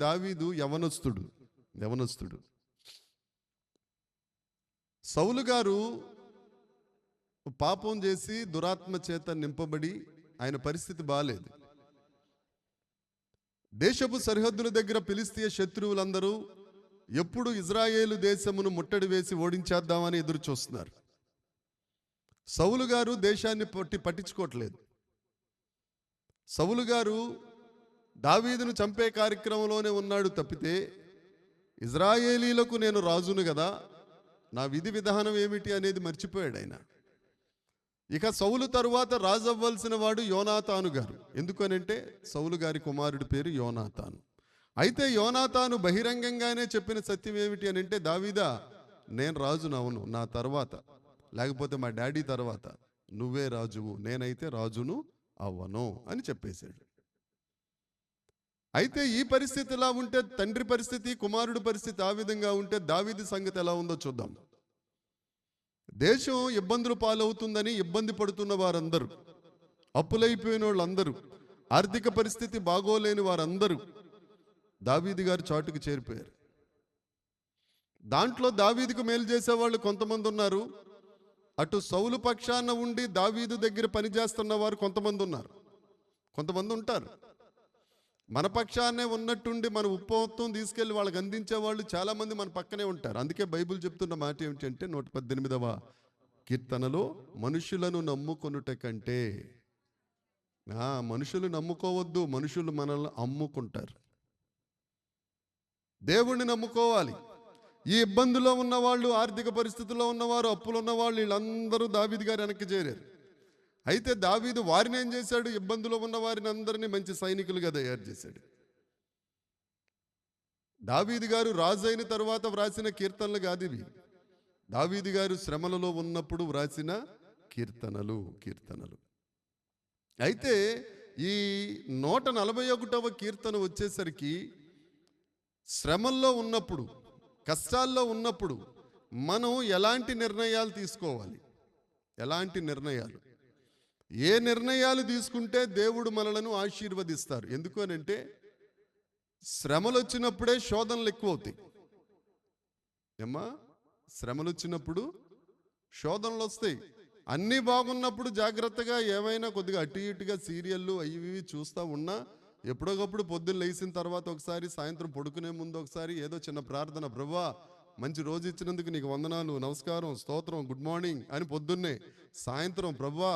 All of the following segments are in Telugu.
దావీదు యవనస్తుడు. సౌలు గారు పాపం చేసి దురాత్మ చేత నింపబడి ఆయన పరిస్థితి బాలేదు. దేశపు సరిహద్దుల దగ్గర ఫిలిష్తీయ శత్రువులందరూ ఎప్పుడు ఇజ్రాయేలు దేశమును ముట్టడి వేసి ఓడించేద్దామని ఎదురు చూస్తున్నారు. సౌలు గారు దేశాన్ని పట్టించుకోవట్లేదు. సౌలు గారు దావీదును చంపే కార్యక్రమంలోనే ఉన్నాడు తప్పితే, ఇజ్రాయేలీలకు నేను రాజును కదా, నా విధి విధానం ఏమిటి అనేది మర్చిపోయాడు ఆయన. ఇక సౌలు తరువాత రాజు అవ్వాల్సిన వాడు యోనాతాను గారు. ఎందుకనంటే సౌలు గారి కుమారుడి పేరు యోనాతాను. అయితే యోనాతాను బహిరంగంగానే చెప్పిన సత్యం ఏమిటి అని అంటే, దావీదా, నేను రాజును అవును, నా తర్వాత లేకపోతే మా డాడీ తర్వాత నువ్వే రాజువు, నేనైతే రాజును అవ్వను అని చెప్పేశాడు. అయితే ఈ పరిస్థితి ఎలా ఉంటే, తండ్రి పరిస్థితి కుమారుడి పరిస్థితి ఆ విధంగా ఉంటే, దావీదు సంగతి ఎలా ఉందో చూద్దాం. దేశం ఇబ్బందులు పాలవుతుందని ఇబ్బంది పడుతున్న వారందరూ, అప్పులైపోయిన వాళ్ళందరూ, ఆర్థిక పరిస్థితి బాగోలేని వారందరూ దావీదు గారు చాటుకు చేరిపోయారు. దాంట్లో దావీదుకు మేలు చేసేవాళ్ళు కొంతమంది ఉన్నారు. అటు సౌలు పక్షాన ఉండి దావీదు దగ్గర పనిచేస్తున్న వారు కొంతమంది ఉంటారు. మన పక్షాన్నే ఉన్నట్టుండి మన ఉప్పొత్తం తీసుకెళ్లి వాళ్ళకి అందించే వాళ్ళు చాలా మంది మన పక్కనే ఉంటారు. అందుకే బైబిల్ చెప్తున్న మాట ఏమిటంటే 118వ కీర్తనలో, మనుషులను నమ్ముకొనుట కంటే, మనుషులు నమ్ముకోవద్దు, మనుషులు మనల్ని అమ్ముకుంటారు. దేవుణ్ణి నమ్ముకోవాలి. ఈ ఇబ్బందులో ఉన్నవాళ్ళు, ఆర్థిక పరిస్థితుల్లో ఉన్నవారు, అప్పులు ఉన్నవాళ్ళు, వీళ్ళందరూ దావీదు గారు వెనక్కి చేరారు. అయితే దావీదు వారిని ఏం చేశాడు? ఇబ్బందులో ఉన్న వారిని అందరినీ మంచి సైనికులుగా తయారు చేశాడు. దావీదు గారు రాజు అయిన తర్వాత వ్రాసిన కీర్తనలు కాదు ఇవి. దావీదు గారు శ్రమలలో ఉన్నప్పుడు వ్రాసిన కీర్తనలు. అయితే ఈ 141వ కీర్తన వచ్చేసరికి, శ్రమల్లో ఉన్నప్పుడు, కష్టాల్లో ఉన్నప్పుడు మనం ఎలాంటి నిర్ణయాలు తీసుకోవాలి, ఏ నిర్ణయాలు తీసుకుంటే దేవుడు మనలను ఆశీర్వదిస్తారు. ఎందుకు అని అంటే, శ్రమలు వచ్చినప్పుడే శోధనలు ఎక్కువ అవుతాయి. శ్రమలు వచ్చినప్పుడు శోధనలు వస్తాయి. అన్నీ బాగున్నప్పుడు జాగ్రత్తగా ఏమైనా కొద్దిగా అటు ఇటుగా సీరియళ్ళు అవి చూస్తూ ఉన్నా, ఎప్పుడొకప్పుడు పొద్దున్న లేచిన తర్వాత ఒకసారి, సాయంత్రం పడుకునే ముందు ఒకసారి ఏదో చిన్న ప్రార్థన, ప్రభువా మంచి రోజు ఇచ్చినందుకు నీకు వందనాలు, నమస్కారం, స్తోత్రం, గుడ్ మార్నింగ్ అని పొద్దున్నే. సాయంత్రం, ప్రభువా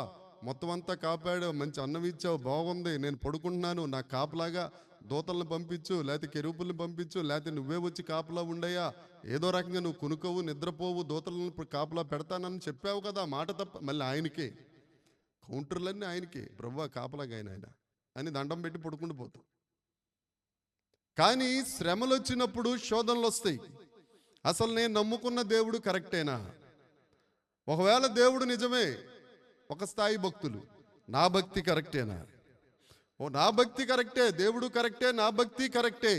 మొత్తం అంతా కాపాడావు, మంచి అన్నం ఇచ్చావు, బాగుంది, నేను పడుకుంటున్నాను, నా కాపలాగా దూతలను పంపించు, లేకపోతే కెరూపులను పంపించు, లేకపోతే నువ్వే వచ్చి కాపలా ఉండయా, ఏదో రకంగా నువ్వు కునుకోవు, నిద్రపోవు, దూతలను కాపలా పెడతానని చెప్పావు కదా, మాట తప్ప. మళ్ళీ ఆయనకే కౌంటర్లన్నీ ఆయనకే, ప్రభువా కాపలాగా ఆయన అని దండం పెట్టి పడుకుంటూ పోతాం. కానీ శ్రమలు వచ్చినప్పుడు శోధనలు వస్తాయి. అసలు నేను నమ్ముకున్న దేవుడు కరెక్టేనా? ఒకవేళ దేవుడు నిజమే, ఒక స్థాయి భక్తులు, నా భక్తి కరెక్టేనా? నా భక్తి కరెక్టే, దేవుడు కరెక్టే, నా భక్తి కరెక్టే,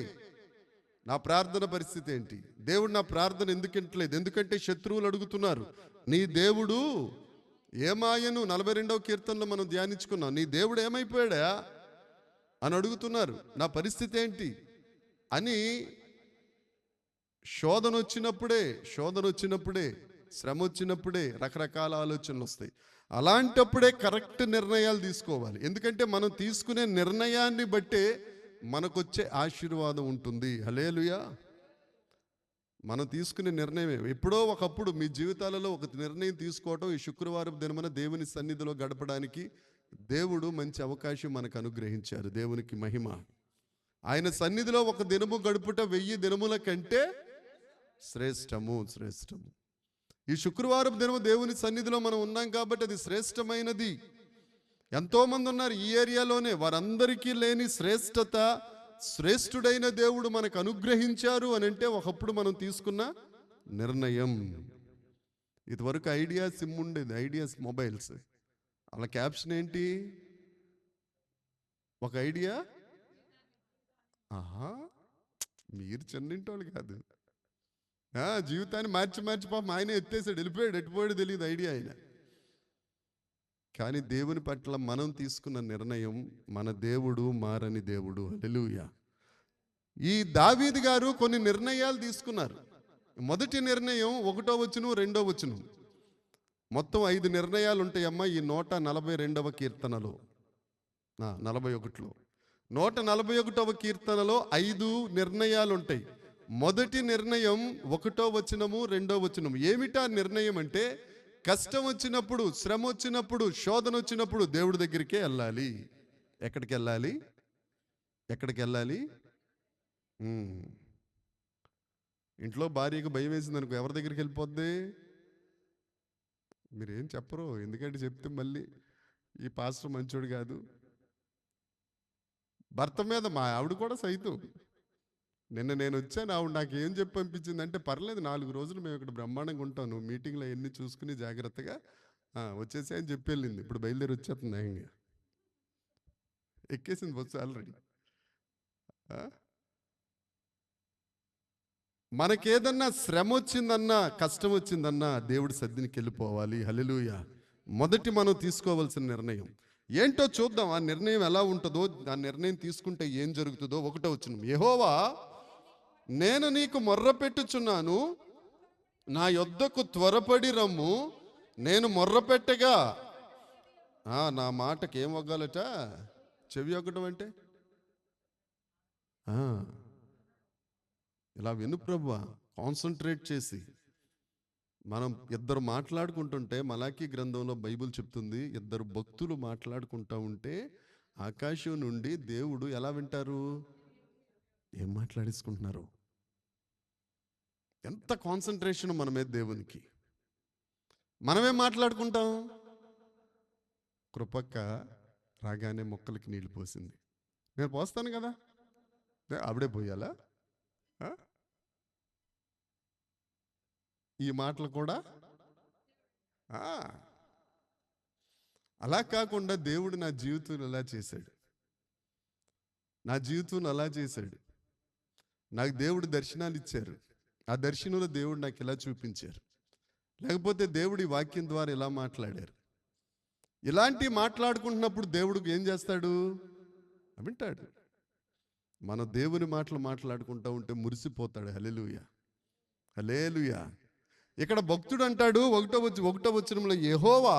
నా ప్రార్థన పరిస్థితి ఏంటి? దేవుడు నా ప్రార్థన ఎందుకు వింటలేదు? ఎందుకంటే శత్రువులు అడుగుతున్నారు, నీ దేవుడు ఏమాయను? 42వ కీర్తనలో మనం ధ్యానించుకున్నాం. నీ దేవుడు ఏమైపోయాడా అని అడుగుతున్నారు. నా పరిస్థితి ఏంటి అని. శోధన వచ్చినప్పుడే, శ్రమ వచ్చినప్పుడే రకరకాల ఆలోచనలు వస్తాయి. అలాంటప్పుడే కరెక్ట్ నిర్ణయాలు తీసుకోవాలి. ఎందుకంటే మనం తీసుకునే నిర్ణయాన్ని బట్టే మనకొచ్చే ఆశీర్వాదం ఉంటుంది. హల్లెలూయా. మనం తీసుకునే నిర్ణయమే. ఎప్పుడో ఒకప్పుడు మీ జీవితాలలో ఒక నిర్ణయం తీసుకోవటం, ఈ శుక్రవారం దినమున దేవుని సన్నిధిలో గడపడానికి దేవుడు మంచి అవకాశం మనకు అనుగ్రహించారు. దేవునికి మహిమ. ఆయన సన్నిధిలో ఒక దినము గడుపుట 1000 దినముల కంటే శ్రేష్టము. ఈ శుక్రవారం దినము దేవుని సన్నిధిలో మనం ఉన్నాం కాబట్టి అది శ్రేష్టమైనది. ఎంతోమంది ఉన్నారు ఈ ఏరియాలోనే, వారందరికీ లేని శ్రేష్టత శ్రేష్ఠుడైన దేవుడు మనకు అనుగ్రహించారు అని అంటే ఒకప్పుడు మనం తీసుకున్న నిర్ణయం. ఇదివరకు ఐడియా సిమ్ ఉండేది, ఐడియాస్ మొబైల్స్. అలా క్యాప్షన్ ఏంటి? ఒక ఐడియా. మీరు చిన్నింటోళ్ళు కాదు. జీవితాన్ని మార్చి పాపం ఆయన ఎత్తేసాడు, వెళ్ళిపోయాడు, ఎట్టిపోయాడు తెలియదు ఐడియా ఆయన. కానీ దేవుని పట్ల మనం తీసుకున్న నిర్ణయం, మన దేవుడు మారని దేవుడు. హల్లెలూయా. ఈ దావీదు గారు కొన్ని నిర్ణయాలు తీసుకున్నారు. మొదటి నిర్ణయం 1వ వచనం 2వ వచనం, మొత్తం 5 నిర్ణయాలు ఉంటాయమ్మా ఈ 142వ కీర్తనలో, 41లో. 141వ కీర్తనలో 5 నిర్ణయాలు ఉంటాయి. మొదటి నిర్ణయం 1వ వచనము 2వ వచనం. ఏమిటా నిర్ణయం అంటే, కష్టం వచ్చినప్పుడు, శ్రమ వచ్చినప్పుడు, శోధన వచ్చినప్పుడు దేవుడి దగ్గరికే వెళ్ళాలి. ఎక్కడికి వెళ్ళాలి? ఎక్కడికి వెళ్ళాలి? ఇంట్లో భార్యకు భయం వేసింది అనుకో, ఎవరి దగ్గరికి వెళ్ళిపోద్ది? మీరేం చెప్పరు, ఎందుకంటే చెప్తే మళ్ళీ ఈ పాస్టర్ మంచోడు కాదు. భర్త మీద మా ఆవిడ కూడా సైతం. నిన్న నేను వచ్చాను, ఆవిడ నాకు ఏం చెప్పి పంపించింది అంటే, పర్లేదు 4 రోజులు మేము ఇక్కడ బ్రహ్మాండంగా ఉంటాను, మీటింగ్లో ఎన్ని చూసుకుని జాగ్రత్తగా వచ్చేసి అని చెప్పి వెళ్ళింది. ఇప్పుడు బయలుదేరి వచ్చేస్తుంది, ఇంకా ఎక్కేసింది బస్సు ఆల్రెడీ. మనకేదన్నా శ్రమ వచ్చిందన్నా, కష్టం వచ్చిందన్నా దేవుడి సద్దినికి వెళ్ళిపోవాలి. హల్లెలూయా. మొదటి మనం తీసుకోవాల్సిన నిర్ణయం ఏంటో చూద్దాం. ఆ నిర్ణయం ఎలా ఉంటుందో, ఆ నిర్ణయం తీసుకుంటే ఏం జరుగుతుందో. 1వ వచనం, యెహోవా నేను నీకు మొర్ర పెట్టుచున్నాను, నా యొద్దకు త్వరపడి రమ్ము, నేను మొర్ర పెట్టగా. నా మాటకి ఏం వగ్గాలట? చెవి ఒగ్గడం అంటే ఇలా విను ప్రభువా, కాన్సన్ట్రేట్ చేసి. మనం ఇద్దరు మాట్లాడుకుంటుంటే, మలాకీ గ్రంథంలో బైబిల్ చెప్తుంది, 2 భక్తులు మాట్లాడుకుంటూ ఉంటే ఆకాశం నుండి దేవుడు ఎలా వింటారు? ఏం మాట్లాడేసుకుంటున్నారు? ఎంత కాన్సన్ట్రేషన్ మన మీద దేవునికి. మనమేం మాట్లాడుకుంటాం? కృపక్క రాగానే మొక్కలకి నీళ్ళు పోసింది, నేను పోస్తాను కదా, ఆవిడే పోయాలా? ఈ మాటలు కూడా అలా కాకుండా దేవుడు నా జీవితంలో ఎలా చేశాడు, నా జీవితంలో అలా చేశాడు. నాకు దేవుడు దర్శనాలు ఇచ్చారు, ఆ దర్శనంలో దేవుడు నాకు ఇలా చూపించారు, లేకపోతే దేవుడి వాక్యం ద్వారా ఇలా మాట్లాడారు. ఇలాంటి మాట్లాడుకుంటున్నప్పుడు దేవుడికి ఏం చేస్తాడు? వింటాడు. మన దేవుని మాటలు మాట్లాడుకుంటూ ఉంటే మురిసిపోతాడు. హల్లెలూయా, హల్లెలూయా. ఇక్కడ భక్తుడు అంటాడు 1వ వచనంలో, యెహోవా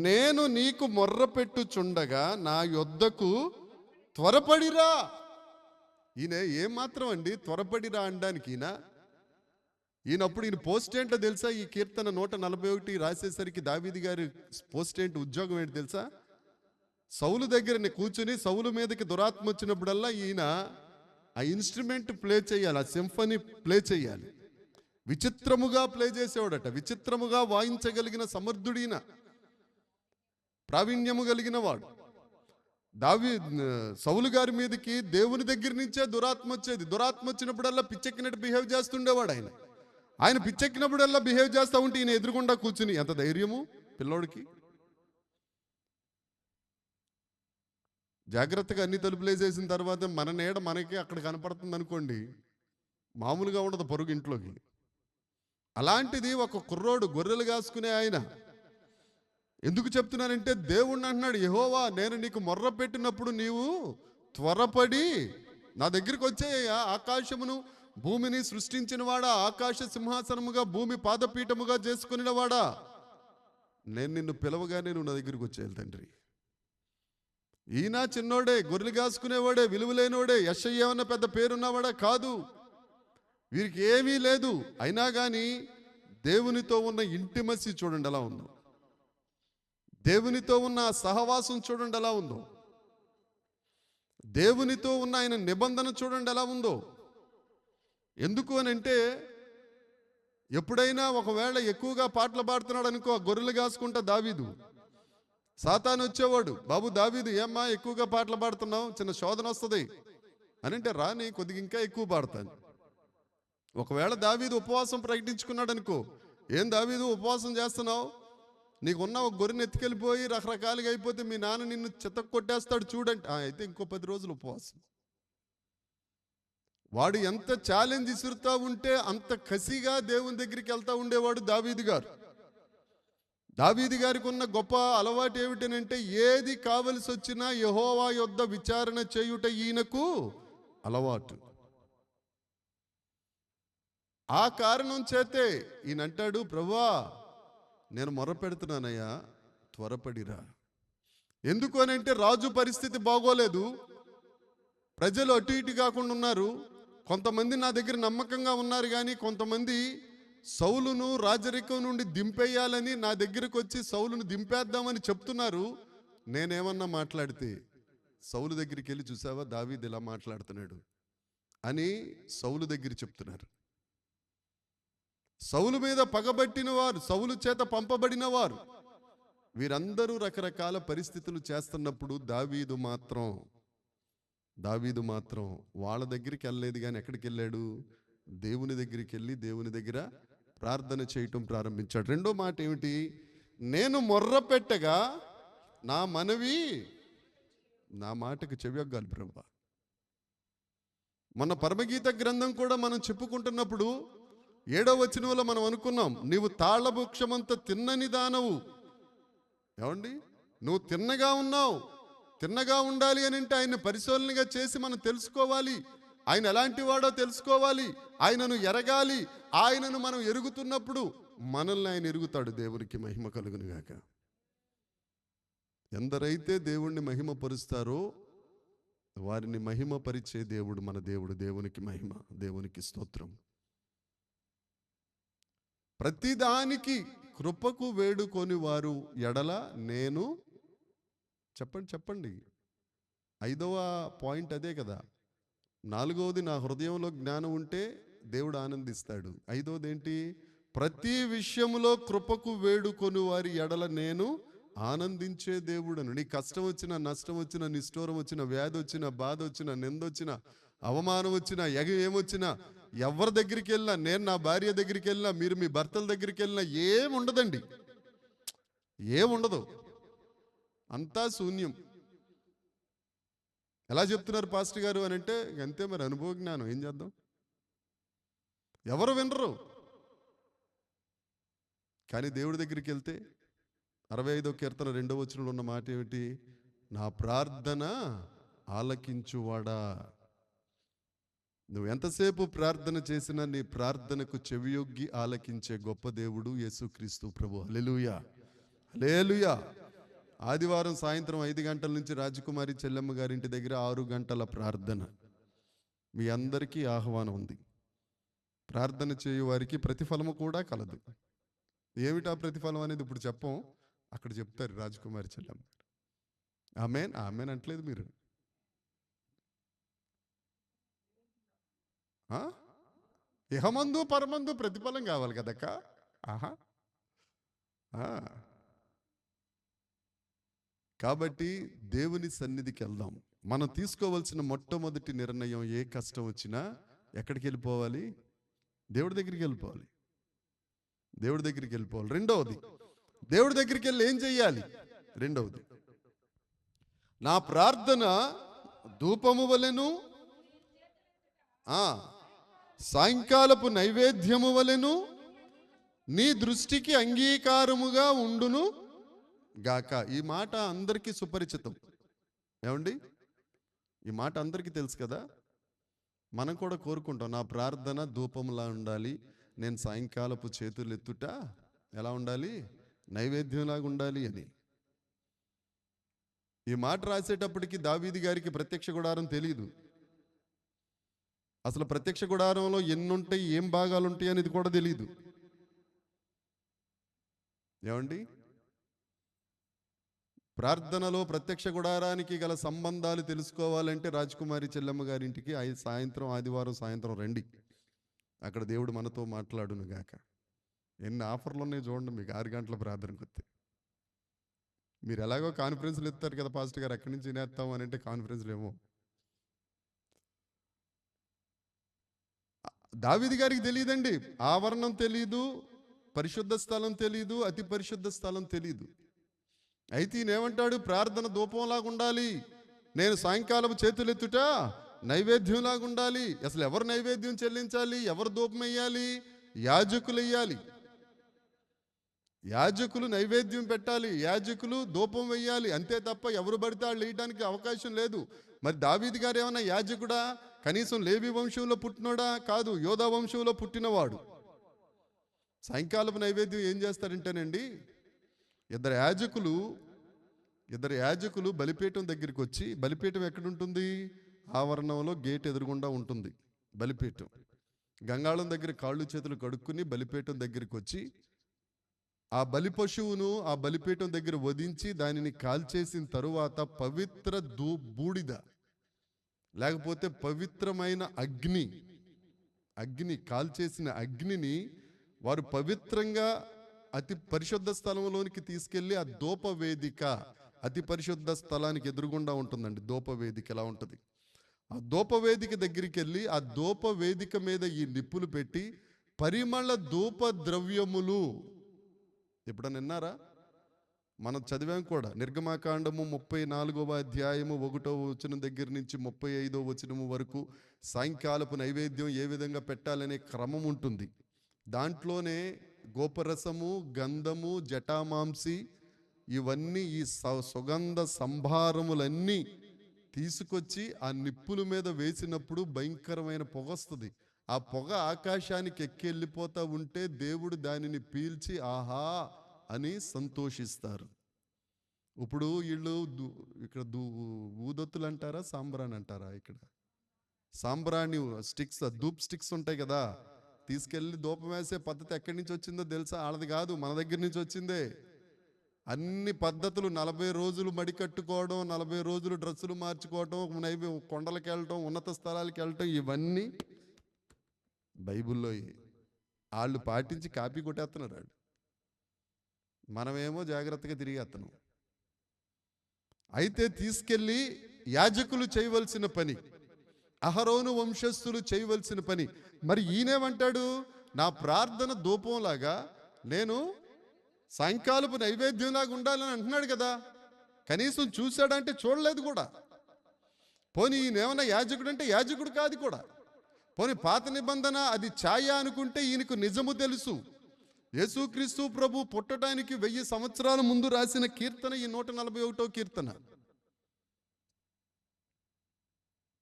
నేను నీకు మొర్ర పెట్టుచుండగా నా యొద్దకు త్వరపడిరా. ఈయన ఏమాత్రం అండి త్వరపడిరా అనడానికి? ఈయనప్పుడు ఈయన పోస్ట్ ఏంటో తెలుసా? ఈ కీర్తన 141 రాసేసరికి దావీదు గారి పోస్ట్ ఏంటి, ఉద్యోగం ఏంటి తెలుసా? సౌలు దగ్గర కూర్చుని సౌలు మీదకి దురాత్మ వచ్చినప్పుడల్లా ఈయన ఆ ఇన్స్ట్రుమెంట్ ప్లే చేయాలి, ఆ సింఫనీ ప్లే చేయాలి. విచిత్రముగా ప్లే చేసేవాడట, విచిత్రముగా వాయించగలిగిన సమర్థుడిన, ప్రావీణ్యము కలిగిన వాడు. సౌలు గారి మీదకి దేవుని దగ్గర నుంచే దురాత్మ వచ్చేది. దురాత్మ వచ్చినప్పుడల్లా పిచ్చెక్కినట్టు బిహేవ్ చేస్తుండేవాడు. ఆయన పిచ్చెక్కినప్పుడల్లా బిహేవ్ చేస్తూ ఉంటే ఈయన ఎదురుగుండా కూర్చుని, ఎంత ధైర్యము పిల్లోడికి. జాగ్రత్తగా అన్ని తలుపులేసేసిన తర్వాత మన నీడ మనకి అక్కడ కనపడుతుంది అనుకోండి, మామూలుగా ఉండదు పొరుగు ఇంట్లోకి. అలాంటిది ఒక కుర్రోడు గొర్రెలు కాసుకునే ఆయన. ఎందుకు చెప్తున్నానంటే, దేవుణ్ణి అంటున్నాడు, యెహోవా నేను నీకు మొర్ర పెట్టినప్పుడు నీవు త్వరపడి నా దగ్గరికి వచ్చేయ్యా. ఆకాశమును భూమిని సృష్టించిన వాడా, ఆకాశ సింహాసనముగా భూమి పాదపీఠముగా చేసుకుని వాడా, నేను నిన్ను పిలవగానే నువ్వు నా దగ్గరికి వచ్చేయాలి తండ్రి. ఈయన చిన్నోడే, గొర్రెలు కాసుకునేవాడే, విలువలేనోడే, యెషయ్య అన్న పెద్ద పేరున్నవాడా కాదు. వీరికి ఏమీ లేదు. అయినా కానీ దేవునితో ఉన్న ఇంటిమసీ చూడండి ఎలా ఉందో, దేవునితో ఉన్న సహవాసం చూడండి ఎలా ఉందో, దేవునితో ఉన్న ఆయన నిబంధన చూడండి ఎలా ఉందో. ఎందుకు అని అంటే, ఎప్పుడైనా ఒకవేళ ఎక్కువగా పాటలు పాడుతున్నాడు అనుకో, గొర్రెలు కాసుకుంటా దావీదు, సాతాను వచ్చేవాడు, బాబు దావీదు ఏమ్మా ఎక్కువగా పాటలు పాడుతున్నావు, చిన్న శోధన వస్తుంది అని అంటే, రాని కొద్దిగా ఇంకా ఎక్కువ పాడతాను. ఒకవేళ దావీదు ఉపవాసం ప్రకటించుకున్నాడు అనుకో, ఏం దావీదు ఉపవాసం చేస్తున్నావు, నీకున్న ఒక గొర్రెని ఎత్తుకెళ్ళిపోయి రకరకాలుగా అయిపోతే మీ నాన్న నిన్ను చితక్ కొట్టేస్తాడు చూడండి, అయితే ఇంకో 10 రోజులు ఉపవాసం. వాడు ఎంత ఛాలెంజ్ ఇసురుతా ఉంటే అంత కసిగా దేవుని దగ్గరికి వెళ్తా ఉండేవాడు దావీదు గారు. దావీదు గారికి ఉన్న గొప్ప అలవాటు ఏమిటనంటే, ఏది కావలసి వచ్చినా యెహోవా యొద్ద విచారణ చేయుట ఈయనకు అలవాటు. ఆ కారణం చేతే ఈయనంటాడు, ప్రభువా నేను మొర్రపెడుతున్నానయ్యా, త్వరపడిరా. ఎందుకు అని అంటే రాజు పరిస్థితి బాగోలేదు, ప్రజలు అటు ఇటు కాకుండా ఉన్నారు. కొంతమంది నా దగ్గర నమ్మకంగా ఉన్నారు, కానీ కొంతమంది సౌలును రాజరికం నుండి దింపేయాలని నా దగ్గరకు వచ్చి సౌలును దింపేద్దామని చెప్తున్నారు. నేనేమన్నా మాట్లాడితే సౌలు దగ్గరికి వెళ్ళి, చూసావా దావీదు ఇలా మాట్లాడుతున్నాడు అని సౌలు దగ్గర చెప్తున్నారు. సౌలు మీద పగబట్టిన వారు, సౌలు చేత పంపబడిన వారు, వీరందరూ రకరకాల పరిస్థితులు చేస్తున్నప్పుడు దావీదు మాత్రం వాళ్ళ దగ్గరికి వెళ్ళలేదు, కానీ ఎక్కడికి వెళ్ళాడు? దేవుని దగ్గరికి వెళ్ళి దేవుని దగ్గర ప్రార్థన చేయటం ప్రారంభించాడు. రెండో మాట ఏమిటి? నేను మొర్ర పెట్టగా నా మాటకు చెవియొగ్గాలి ప్రభువా. మన పరమగీత గ్రంథం కూడా మనం చెప్పుకుంటున్నప్పుడు 7వ వచనంలో మనం అనుకున్నాం, నీవు తాళభుక్షమంత తిన్నని దానవు. ఏమండి, నువ్వు తిన్నగా ఉన్నావు. తిన్నగా ఉండాలి అని అంటే ఆయన పరిశోధనగా చేసి మనం తెలుసుకోవాలి, ఆయన ఎలాంటి వాడో తెలుసుకోవాలి, ఆయనను ఎరగాలి. ఆయనను మనం ఎరుగుతున్నప్పుడు మనల్ని ఆయన ఎరుగుతాడు. దేవునికి మహిమ కలుగును గాక. ఎందరైతే దేవుణ్ణి మహిమపరుస్తారో వారిని మహిమపరిచే దేవుడు మన దేవుడు. దేవునికి మహిమ, దేవునికి స్తోత్రం. ప్రతిదానికి కృపకు వేడుకొని వారు ఎడల నేను, చెప్పండి 5వ పాయింట్ అదే కదా. 4వది, నా హృదయంలో జ్ఞానం ఉంటే దేవుడు ఆనందిస్తాడు. 5వది ఏంటి? ప్రతి విషయములో కృపకు వేడుకొని వారి ఎడల నేను ఆనందించే దేవుడను. నీ కష్టం వచ్చినా, నష్టం వచ్చినా, నిష్ఠూరం వచ్చినా, వ్యాధి వచ్చినా, బాధ వచ్చినా, నిందొచ్చినా, అవమానం వచ్చినా, ఏమొచ్చినా, ఎవరి దగ్గరికి వెళ్ళినా, నేను నా భార్య దగ్గరికి వెళ్ళినా, మీరు మీ భర్తల దగ్గరికి వెళ్ళినా ఏముండదండి, ఏముండదు, అంతా శూన్యం. ఎలా చెప్తున్నారు పాస్టర్ గారు అని అంటే, అంతే మరి, అనుభవ జ్ఞానం, ఏం చేద్దాం. ఎవరు వినరు. కానీ దేవుడి దగ్గరికి వెళ్తే 65వ కీర్తన 2వ వచనంలో ఉన్న మాట ఏమిటి? నా ప్రార్థన ఆలకించువాడా. నువ్వు ఎంతసేపు ప్రార్థన చేసినా నీ ప్రార్థనకు చెవియొగ్గి ఆలకించే గొప్ప దేవుడు యేసుక్రీస్తు ప్రభు. హల్లెలూయా, హల్లెలూయా. ఆదివారం సాయంత్రం 5 గంటల నుంచి రాజకుమారి చెల్లెమ్మ గారింటి దగ్గర 6 గంటల ప్రార్థన. మీ అందరికీ ఆహ్వానం ఉంది. ప్రార్థన చేయు వారికి ప్రతిఫలము కూడా కలదు. ఏమిటా ప్రతిఫలం అనేది ఇప్పుడు చెప్పం, అక్కడ చెప్తారు రాజకుమారి చెల్లెమ్మ. ఆమేన్, ఆమేన్ అంటలేదు మీరు. ఇహమందు పరమందు ప్రతిఫలం కావాలి కదక్క. ఆహా. కాబట్టి దేవుని సన్నిధికి వెళ్దాం. మనం తీసుకోవాల్సిన మొట్టమొదటి నిర్ణయం, ఏ కష్టం వచ్చినా ఎక్కడికి వెళ్ళిపోవాలి? దేవుడి దగ్గరికి వెళ్ళిపోవాలి. దేవుడి దగ్గరికి వెళ్ళిపోవాలి. రెండవది, దేవుడి దగ్గరికి వెళ్ళి ఏం చెయ్యాలి? రెండవది, నా ప్రార్థన ధూపము వలెను, సాయంకాలపు నైవేద్యము వలెను నీ దృష్టికి అంగీకారముగా ఉండును గాక. ఈ మాట అందరికీ సుపరిచితం. ఏమండి, ఈ మాట అందరికీ తెలుసు కదా. మనం కూడా కోరుకుంటాం, నా ప్రార్థన ధూపంలా ఉండాలి, నేను సాయంకాలపు చేతులు ఎత్తుట ఎలా ఉండాలి? నైవేద్యంలాగా ఉండాలి అని. ఈ మాట రాసేటప్పటికి దావీదు గారికి ప్రత్యక్ష గుడారం తెలియదు. అసలు ప్రత్యక్ష గుడారంలో ఎన్నుంటాయి, ఏం భాగాలు ఉంటాయి అనేది కూడా తెలియదు. ఏమండి, ప్రార్థనలో ప్రత్యక్ష గుడారానికి గల సంబంధాలు తెలుసుకోవాలంటే రాజకుమారి చెల్లెమ్మ గారింటికి సాయంత్రం, ఆదివారం సాయంత్రం రండి. అక్కడ దేవుడు మనతో మాట్లాడును గాక. ఎన్ని ఆఫర్లు ఉన్నాయి చూడండి మీకు. 6 గంటల ప్రార్థనకు వస్తే మీరు ఎలాగో కాన్ఫరెన్స్లు ఇస్తారు కదా పాస్టర్ గారు, అక్కడి నుంచి వినేస్తాం అని అంటే కాన్ఫరెన్స్లు ఏమో. దావీదు గారికి తెలియదండి. ఆవరణం తెలీదు, పరిశుద్ధ స్థలం తెలీదు, అతి పరిశుద్ధ స్థలం తెలీదు. అయితే ఈయనేమంటాడు? ప్రార్థన ధూపంలాగా ఉండాలి, నేను సాయంకాలం చేతులెత్తుట నైవేద్యంలాగా ఉండాలి. అసలు ఎవరు నైవేద్యం చెల్లించాలి? ఎవరు ధూపం వేయాలి? యాజకులు వేయాలి. యాజకులు నైవేద్యం పెట్టాలి, యాజకులు ధూపం వేయాలి. అంతే తప్ప ఎవరు పడితే వాళ్ళు వేయడానికి అవకాశం లేదు. మరి దావీదు గారు ఏమన్నా యాజకుడా? కనీసం లేవి వంశంలో పుట్టినోడా? కాదు, యోధా వంశంలో పుట్టినవాడు. సాయంకాలపు నైవేద్యం ఏం చేస్తారంటేనండి, ఇద్దరు యాజకులు బలిపీఠం దగ్గరికి వచ్చి, బలిపీఠం ఎక్కడుంటుంది? ఆవరణంలో గేట్ ఎదురుగుండా ఉంటుంది బలిపీఠం. గంగాళం దగ్గర కాళ్ళు చేతులు కడుక్కుని బలిపీఠం దగ్గరికి వచ్చి ఆ బలి పశువును ఆ బలిపీఠం దగ్గర వధించి దానిని కాల్చేసిన తరువాత పవిత్ర బూడిద లేకపోతే పవిత్రమైన అగ్ని కాల్చేసిన అగ్నిని వారు పవిత్రంగా అతి పరిశుద్ధ స్థలంలోనికి తీసుకెళ్లి, ఆ ధూపవేదిక అతి పరిశుద్ధ స్థలానికి ఎదురుగుండా ఉంటుందండి. ధూపవేదిక ఎలా ఉంటుంది? ఆ ధూపవేదిక దగ్గరికి వెళ్ళి ఆ ధూపవేదిక మీద ఈ నిప్పులు పెట్టి పరిమళ ధూప ద్రవ్యములు, ఎప్పుడన్నా విన్నారా? మనం చదివాం కూడా. నిర్గమాకాండము 34వ అధ్యాయము 1వ వచనం దగ్గర నుంచి 35వ వచనం వరకు సాయంకాలపు నైవేద్యం ఏ విధంగా పెట్టాలనే క్రమం ఉంటుంది. దాంట్లోనే గోపరసము, గంధము, జటామాంసి, ఇవన్నీ ఈ సుగంధ సంభారములన్నీ తీసుకొచ్చి ఆ నిప్పుల మీద వేసినప్పుడు భయంకరమైన పొగ వస్తుంది. ఆ పొగ ఆకాశానికి ఎక్కి వెళ్ళిపోతూ ఉంటే దేవుడు దానిని పీల్చి ఆహా అని సంతోషిస్తారు. ఇప్పుడు వీళ్ళు ఇక్కడ ఊదొత్తులు అంటారా, సాంబ్రాణి అంటారా? ఇక్కడ సాంబ్రాణి స్టిక్స్, ధూప్ స్టిక్స్ ఉంటాయి కదా, తీసుకెళ్ళి ధూపం వేసే పద్ధతి ఎక్కడి నుంచి వచ్చిందో తెలుసా? వాళ్ళది కాదు, మన దగ్గర నుంచి వచ్చిందే. అన్ని పద్ధతులు, 40 రోజులు మడి కట్టుకోవడం, 40 రోజులు డ్రెస్సులు మార్చుకోవడం, కొండలకు వెళ్ళటం, ఉన్నత స్థలాలకు వెళ్ళటం, ఇవన్నీ బైబిల్లో వాళ్ళు పాటించి కాపీ కొట్టేస్తున్నారు వాళ్ళు. మనమేమో జాగ్రత్తగా తిరిగేస్తున్నాం. అయితే తీసుకెళ్ళి యాజకులు చేయవలసిన పని, అహరోను వంశస్థులు చేయవలసిన పని. మరి ఈయనేమంటాడు? నా ప్రార్థన ధూపంలాగా నేను సాయంకాలపు నైవేద్యంలాగా ఉండాలని అంటున్నాడు కదా. కనీసం చూశాడంటే చూడలేదు కూడా. పోనీ ఈయనేమన్నా యాజకుడు అంటే యాజకుడు కాదు కూడా. పోనీ పాత నిబంధన అది ఛాయ అనుకుంటే ఈయనకు నిజము తెలుసు. యేసుక్రీస్తు ప్రభు పుట్టడానికి 1000 సంవత్సరాల ముందు రాసిన కీర్తన ఈ 141వ కీర్తన.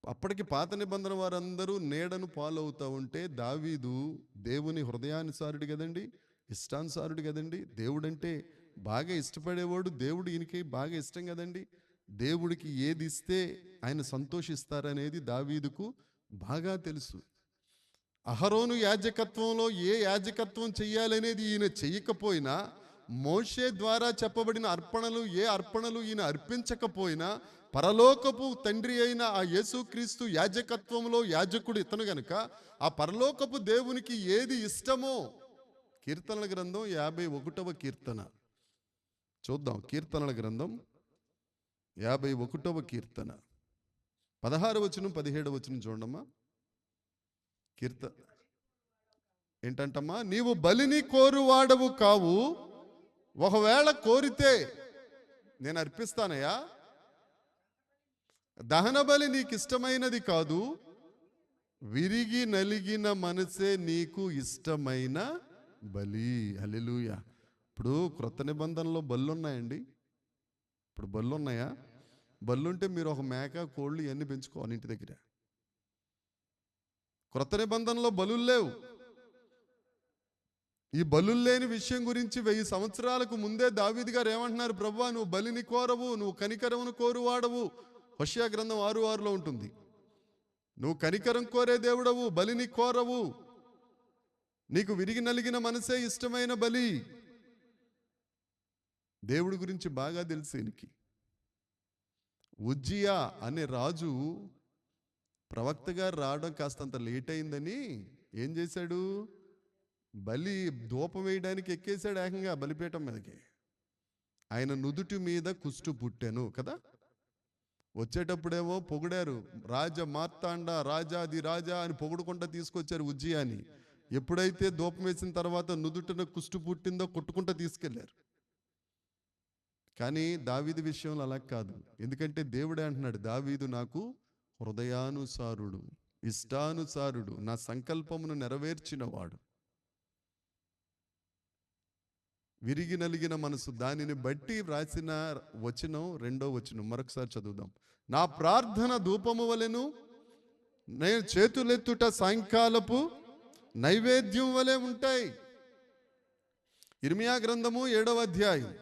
అప్పటికి పాత నిబంధన వారందరూ నీడను పాలవుతూ ఉంటే దావీదు దేవుని హృదయానుసారుడు కదండి, ఇష్టానుసారుడు కదండి. దేవుడంటే బాగా ఇష్టపడేవాడు. దేవుడు ఈయనకి బాగా ఇష్టం కదండి. దేవుడికి ఏది ఇస్తే ఆయన సంతోషిస్తారనేది దావీదుకు బాగా తెలుసు. అహరోను యాజకత్వంలో ఏ యాజకత్వం చెయ్యాలనేది ఈయన చెయ్యకపోయినా, మోషే ద్వారా చెప్పబడిన ఏ అర్పణలు ఈయన అర్పించకపోయినా, పరలోకపు తండ్రి అయిన ఆ యేసుక్రీస్తు యాజకత్వంలో యాజకుడు ఇతను గనుక ఆ పరలోకపు దేవునికి ఏది ఇష్టమో. కీర్తనల గ్రంథం 51వ కీర్తన చూద్దాం. కీర్తనల గ్రంథం 51వ కీర్తన 16వ వచనం 17వ వచనం చూడమ్మా. ఏంటంటమ్మా? నీవు బలిని కోరువాడవు కావు, ఒకవేళ కోరితే నేను అర్పిస్తానయ్యా. దహన బలి నీకు ఇష్టమైనది కాదు, విరిగి నలిగిన మనసే నీకు ఇష్టమైన బలి. హల్లెలూయా. ఇప్పుడు క్రొత్త నిబంధనలో బళ్ళు ఉన్నాయండి. ఇప్పుడు బళ్ళు ఉన్నాయా? బళ్ళుంటే మీరు ఒక మేక, కోళ్ళు ఇవన్నీ పెంచుకోవాలి ఇంటి దగ్గర. క్రొత్త నిబంధనలో బలులు లేవు. ఈ బలులు లేని విషయం గురించి 1000 సంవత్సరాలకు ముందే దావీదు గారు ఏమంటున్నారు? ప్రభువా, నువ్వు బలిని కోరవు, నువ్వు కనికరమును కోరువాడవు. హోషేయ గ్రంథం 6:6లో ఉంటుంది. నువ్వు కనికరం కోరే దేవుడవు, బలిని కోరవు, నీకు విరిగి నలిగిన మనసే ఇష్టమైన బలి. దేవుడి గురించి బాగా తెలుసు ఈయనకి. ఉజ్జియా అనే రాజు ప్రవక్త గారు రావడం కాస్తంత లేట్ అయిందని ఏం చేశాడు? బలి ధూపం వేయడానికి ఎక్కేశాడు ఏకంగా బలిపీఠం మీదకి. ఆయన నుదుటి మీద కుష్టు పుట్టాను కదా. వచ్చేటప్పుడేమో పొగిడారు, రాజ మార్తాండ, రాజాది రాజా అని పొగుడుకుంటా తీసుకొచ్చారు ఉజ్జియాని. ఎప్పుడైతే ధూపం వేసిన తర్వాత నుదుటిన కుష్టు పుట్టిందో కొట్టుకుంటా తీసుకెళ్లారు. కానీ దావీదు విషయంలో అలా కాదు. ఎందుకంటే దేవుడే అంటున్నాడు, దావీదు నాకు హృదయానుసారుడు, ఇష్టానుసారుడు, నా సంకల్పమును నెరవేర్చినవాడు. విరిగి నలిగిన మనసు, దానిని బట్టి వ్రాసిన వచనం 2వ వచనం మరొకసారి చదువుదాం. నా ప్రార్థన ధూపము వలెను, నేను చేతులెత్తుట సాయంకాలపు నైవేద్యం వలె ఉంటాయి. ఇర్మియా గ్రంథము 7వ అధ్యాయం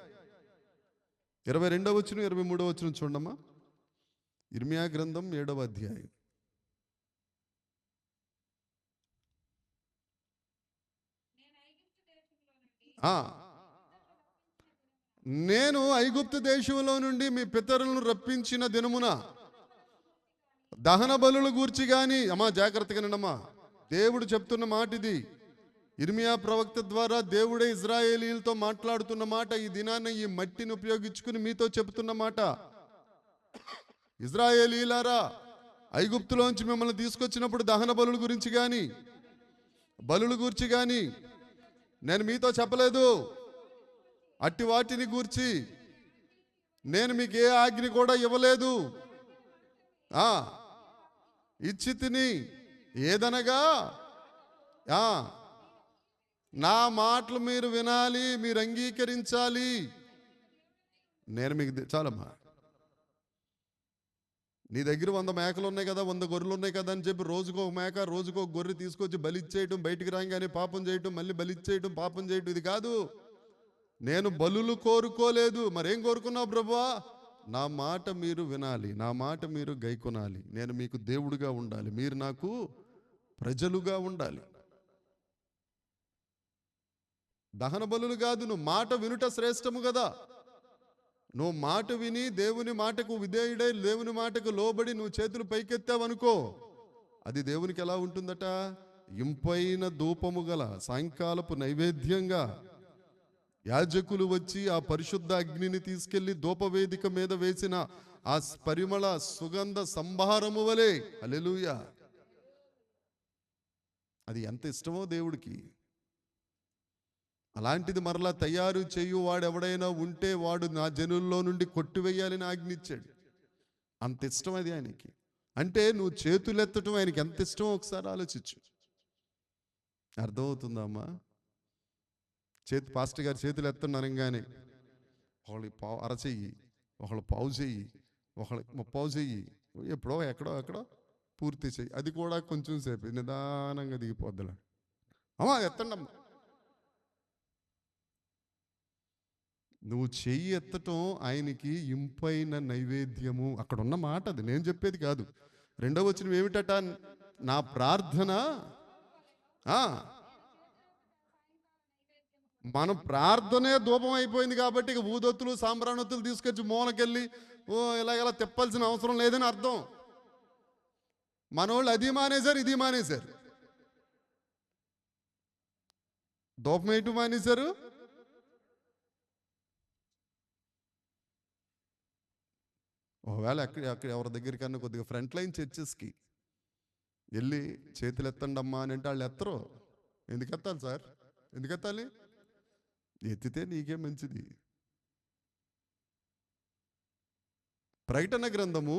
22వ వచనం 23వ వచనం చూడమ్మా. ఇర్మియా గ్రంథం 7వ అధ్యాయం. నేను ఐగుప్తు దేశంలో నుండి మీ పితరులను రప్పించిన దినమున దహన బలుల గూర్చి గాని, అమ్మా జాగ్రత్తగా వినమ్మా, దేవుడు చెప్తున్న మాట ఇది. ఇర్మియా ప్రవక్త ద్వారా దేవుడే ఇజ్రాయేలీలతో మాట్లాడుతున్న మాట. ఈ దినాన్న ఈ మట్టిని ఉపయోగించుకుని మీతో చెప్తున్న మాట. ఇజ్రాయేలీలారా, ఐగుప్తులోంచి మిమ్మల్ని తీసుకొచ్చినప్పుడు దహన బలుల గురించి గాని బలుల గురించి గాని నేను మీతో చెప్పలేదు. అట్టి వాటిని గూర్చి నేను మీకు ఏ ఆజ్ఞ కూడా ఇవ్వలేదు. ఇచ్చి తిని ఏదనగా నా మాటలు మీరు వినాలి, మీరు అంగీకరించాలి. నేను మీకు చాలమ్మా, నీ దగ్గర 100 మేకలు ఉన్నాయి కదా, 100 గొర్రెలు ఉన్నాయి కదా అని చెప్పి రోజుకో ఒక మేక, రోజుకో ఒక గొర్రె తీసుకొచ్చి బలిచ్చేయటం, బయటికి రాగానే పాపం చేయటం, మళ్ళీ బలిచ్చేయటం, పాపం చేయటం, ఇది కాదు. నేను బలులు కోరుకోలేదు. మరేం కోరుకున్నావు ప్రభువా? నా మాట మీరు వినాలి, నా మాట మీరు గైకొనాలి, నేను మీకు దేవుడుగా ఉండాలి, మీరు నాకు ప్రజలుగా ఉండాలి. దహన బలులు కాదు, నువ్వు మాట వినుట శ్రేష్టము కదా. నువ్వు మాట విని దేవుని మాటకు విధేయుడై దేవుని మాటకు లోబడి నువ్వు చేతులు పైకెత్తావనుకో, అది దేవునికి ఎలా ఉంటుందట? ఇంపైన ధూపము గల సాయంకాలపు నైవేద్యంగా యాజకులు వచ్చి ఆ పరిశుద్ధ అగ్నిని తీసుకెళ్లి ధూపవేదిక మీద వేసిన ఆ పరిమళ సుగంధ సంభారము వలె. హల్లెలూయా. అది ఎంత ఇష్టమో దేవుడికి. అలాంటిది మరలా తయారు చేయు వాడు ఎవడైనా ఉంటే వాడు నా జనుల్లో నుండి కొట్టివేయాలని ఆజ్ఞించాడు. అంత ఇష్టం అది ఆయనకి. అంటే నువ్వు చేతులెత్తటం ఆయనకి ఎంత ఇష్టమో ఒకసారి ఆలోచించు. అర్థమవుతుందమ్మా? పాస్టర్ గారు చేతులు ఎత్తనగానే ఒకళ్ళు అరచెయ్యి, ఒకళ్ళు పావు చెయ్యి, ఒకళ్ళు ముప్పావు చెయ్యి, ఎప్పుడో ఎక్కడో పూర్తి చెయ్యి, అది కూడా కొంచెం సేపు నిదానంగా దిగిపోద్దులా. అమ్మా ఎత్తండి అమ్మా. నువ్వు చెయ్యి ఎత్తటం ఆయనకి ఇంపైన నైవేద్యము. అక్కడ ఉన్న మాట అది, నేను చెప్పేది కాదు. 2వ వచనం ఏమిటట? నా ప్రార్థన. మన ప్రార్థనే ధూపం అయిపోయింది కాబట్టి ఇక ఊదొత్తులు సాంబ్రాణొత్తులు తీసుకొచ్చి మూలకెళ్ళి ఇలాగలా తిప్పాల్సిన అవసరం లేదని అర్థం. మనోళ్ళు అది మానేశారు, ఇది మానేశారు. ధూపం వేయటం మానేశారు, ఒకవేళ అక్కడ ఎవరి దగ్గరికన్నా కొద్దిగా ఫ్రంట్ లైన్ చర్చెస్కి వెళ్ళి చేతులు ఎత్తండి అమ్మా అని అంటే వాళ్ళు ఎత్తరు. ఎందుకు ఎత్తాలి సార్? ఎందుకు ఎత్తాలి? ఎత్తితే నీకే మంచిది. ప్రకటన గ్రంథము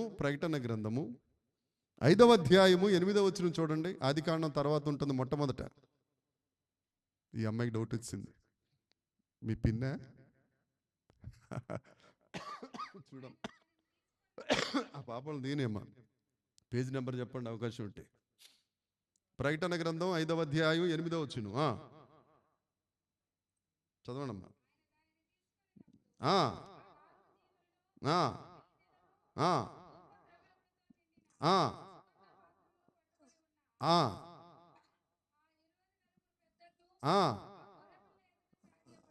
5వ అధ్యాయము 8వ వచనం చూడండి. ఆదికాండం తర్వాత ఉంటుంది మొట్టమొదట. ఈ అమ్మాయికి డౌట్ వచ్చింది, మీ పిన్న చూడండి. ఆ పాపలు దీనేమ్మా, పేజ్ నెంబర్ చెప్పండి అవకాశం ఉంటే. ప్రకటన గ్రంథం 5వ అధ్యాయం 8వ వచనం చదవండమ్మా.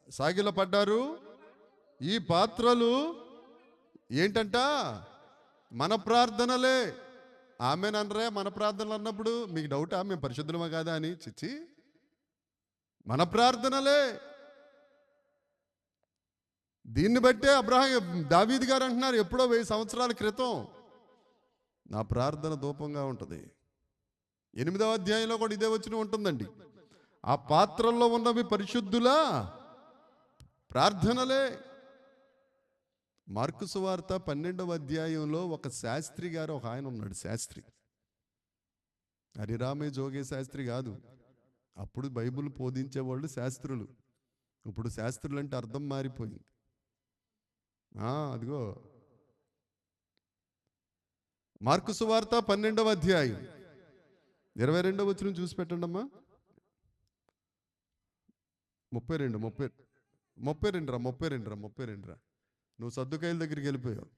సాగిల పడ్డారు. ఈ పాత్రలు ఏంటంట? మన ప్రార్థనలే. ఆమెననరే మన ప్రార్థనలు అన్నప్పుడు మీకు డౌటా మేము పరిశుద్ధులమా కాదా అని? చిచ్చి, మన ప్రార్థనలే. దీన్ని బట్టే దావీదు గారు అంటున్నారు ఎప్పుడో 1000 సంవత్సరాల క్రితం, నా ప్రార్థన ధూపంగా ఉంటుంది. 8వ అధ్యాయంలో కూడా ఇదే వచనం ఉంటుందండి. ఆ పాత్రల్లో ఉన్నవి పరిశుద్ధుల ప్రార్థనలే. మార్కు సువార్త 12వ అధ్యాయంలో ఒక శాస్త్రి గారు, ఒక ఆయన ఉన్నాడు. శాస్త్రి, హరిరామే జోగే శాస్త్రి కాదు. అప్పుడు బైబిల్ బోధించేవాళ్ళు శాస్త్రులు. ఇప్పుడు శాస్త్రులు అంటే అర్థం మారిపోయింది. అదిగో మార్కు సువార్త 12వ అధ్యాయం 22వ వచనం చూసి పెట్టండి అమ్మా. 32 32 రా 32 రా. నువ్వు సద్దుకాయల దగ్గరికి వెళ్ళిపోయావు.